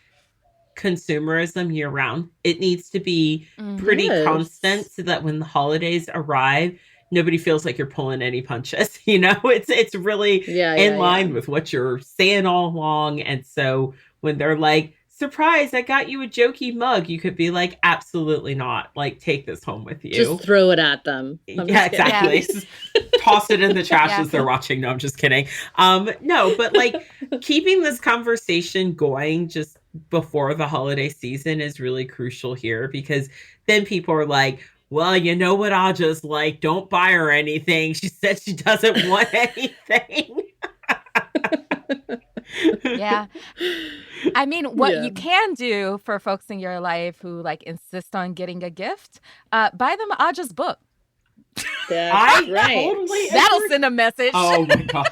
Speaker 6: consumerism year round. It needs to be pretty constant, so that when the holidays arrive, nobody feels like you're pulling any punches. It's really in line with what you're saying all along. And so when they're like, surprise, I got you a jokey mug, you could be like, absolutely not. Like, take this home with you.
Speaker 3: Just throw it at them.
Speaker 6: Exactly. Toss it in the trash as they're watching. No, I'm just kidding. No, but like keeping this conversation going just before the holiday season is really crucial here, because then people are like, well, you know what? I'll just like, don't buy her anything. She said she doesn't want anything.
Speaker 2: Yeah. I mean, what you can do for folks in your life who like insist on getting a gift, buy them Aja's book.
Speaker 3: That's right.
Speaker 6: Totally
Speaker 2: That'll send a message.
Speaker 6: Oh my God.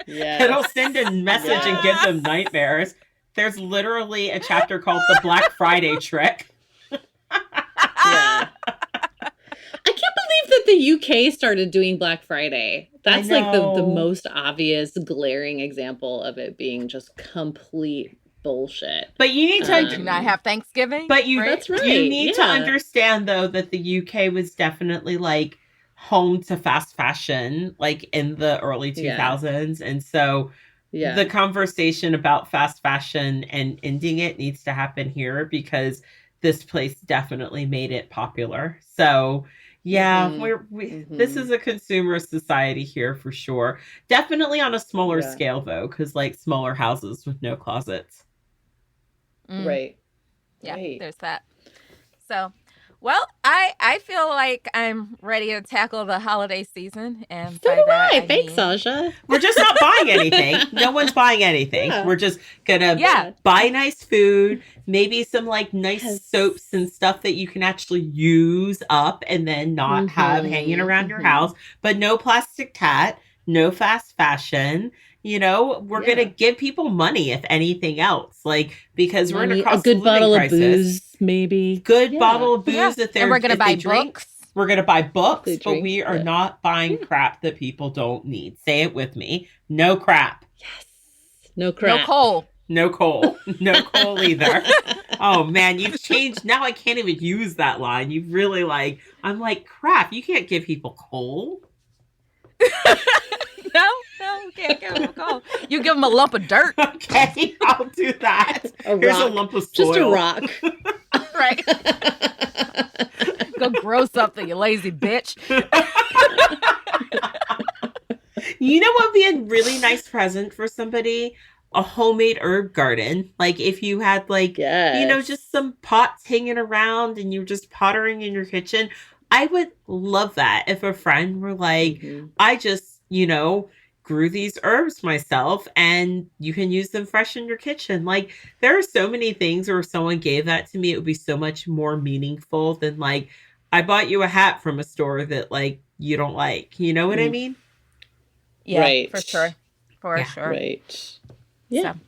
Speaker 6: It'll send a message and give them nightmares. There's literally a chapter called The Black Friday Trick.
Speaker 3: I can't believe that the UK started doing Black Friday. That's like the most obvious glaring example of it being just complete bullshit.
Speaker 6: But you need to
Speaker 2: do not have Thanksgiving.
Speaker 6: But
Speaker 3: That's right.
Speaker 6: You need to understand though that the UK was definitely like home to fast fashion, like in the early 2000s, and so the conversation about fast fashion and ending it needs to happen here, because this place definitely made it popular. So Yeah,
Speaker 3: Mhm.
Speaker 6: this is a consumer society here for sure. Definitely on a smaller
Speaker 3: Yeah.
Speaker 6: scale though, because like smaller houses with no closets.
Speaker 3: Right.
Speaker 2: Yeah,
Speaker 3: Right.
Speaker 2: there's that. So, well, I feel like I'm ready to tackle the holiday season, and
Speaker 3: So
Speaker 2: by
Speaker 3: do
Speaker 2: that
Speaker 3: I.
Speaker 2: I
Speaker 3: Thanks,
Speaker 2: mean,
Speaker 3: Sasha.
Speaker 6: We're just not buying anything. No one's buying anything.
Speaker 3: Yeah.
Speaker 6: We're just gonna
Speaker 2: Yeah.
Speaker 6: buy nice food, maybe some like nice
Speaker 3: Yes.
Speaker 6: soaps and stuff that you can actually use up and then not have hanging around your house. But no plastic tat, no fast fashion. You know, we're
Speaker 3: Yeah.
Speaker 6: gonna give people money if anything else, like because we're in a
Speaker 3: Money,
Speaker 6: cost
Speaker 3: a good
Speaker 6: of living
Speaker 3: bottle
Speaker 6: crisis.
Speaker 3: of booze, maybe.
Speaker 6: Good
Speaker 3: Yeah.
Speaker 6: bottle of booze
Speaker 2: Yeah.
Speaker 6: if they're
Speaker 2: And we're gonna
Speaker 6: if they
Speaker 2: buy
Speaker 6: drink.
Speaker 2: books.
Speaker 6: We're gonna buy books,
Speaker 3: They
Speaker 6: but
Speaker 3: drink,
Speaker 6: we are
Speaker 3: yeah.
Speaker 6: not buying crap that people don't need. Say it with me. No crap.
Speaker 3: Yes. No crap.
Speaker 2: No coal.
Speaker 6: No coal. No coal either. Oh man, you've changed. Now I can't even use that line. You've really like, I'm like, crap, you can't give people coal.
Speaker 2: No, you can't give them a coal. You give them a lump of dirt,
Speaker 6: Okay, I'll do that.
Speaker 3: A
Speaker 6: Here's a
Speaker 3: rock.
Speaker 6: lump of soil.
Speaker 3: Just a rock.
Speaker 2: right? Go grow something, you lazy bitch.
Speaker 6: You know what would be a really nice present for somebody? A homemade herb garden. Like if you had like,
Speaker 3: Yes.
Speaker 6: you know, just some pots hanging around and you're just pottering in your kitchen. I would love that if a friend were like,
Speaker 3: Mhm.
Speaker 6: I just, you know, grew these herbs myself and you can use them fresh in your kitchen. Like there are so many things where if someone gave that to me, it would be so much more meaningful than like, I bought you a hat from a store that like you don't like. You know what I
Speaker 3: Mm.
Speaker 6: mean?
Speaker 2: Yeah,
Speaker 3: Right.
Speaker 2: for sure. For
Speaker 6: Yeah.
Speaker 2: sure.
Speaker 3: Right. Yeah.
Speaker 2: So,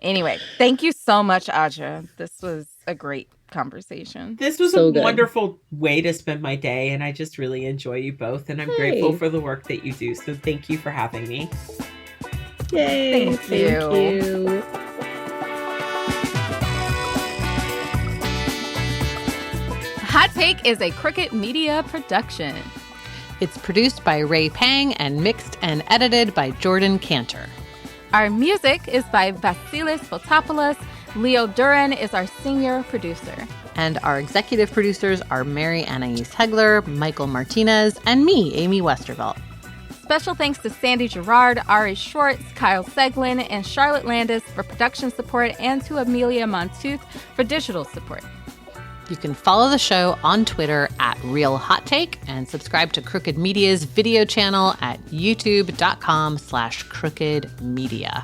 Speaker 2: anyway, thank you so much, Aja. This was a great conversation.
Speaker 6: This was
Speaker 3: So
Speaker 6: a
Speaker 3: good.
Speaker 6: wonderful way to spend my day, and I just really enjoy you both. And I'm grateful
Speaker 3: Hey.
Speaker 6: for the work that you do. So thank you for having me.
Speaker 3: Yay.
Speaker 2: Thank you.
Speaker 3: you.
Speaker 2: Hot Take is a Crooked Media production.
Speaker 9: It's produced by Ray Pang and mixed and edited by Jordan Cantor.
Speaker 2: Our music is by Vasilis Fotopoulos. Leo Duran is our senior producer.
Speaker 9: And our executive producers are Mary Anais Hegler, Michael Martinez, and me, Amy Westervelt.
Speaker 2: Special thanks to Sandy Gerard, Ari Schwartz, Kyle Seglin, and Charlotte Landis for production support, and to Amelia Montooth for digital support.
Speaker 9: You can follow the show on Twitter at Real Hot Take and subscribe to Crooked Media's video channel at youtube.com/crookedmedia.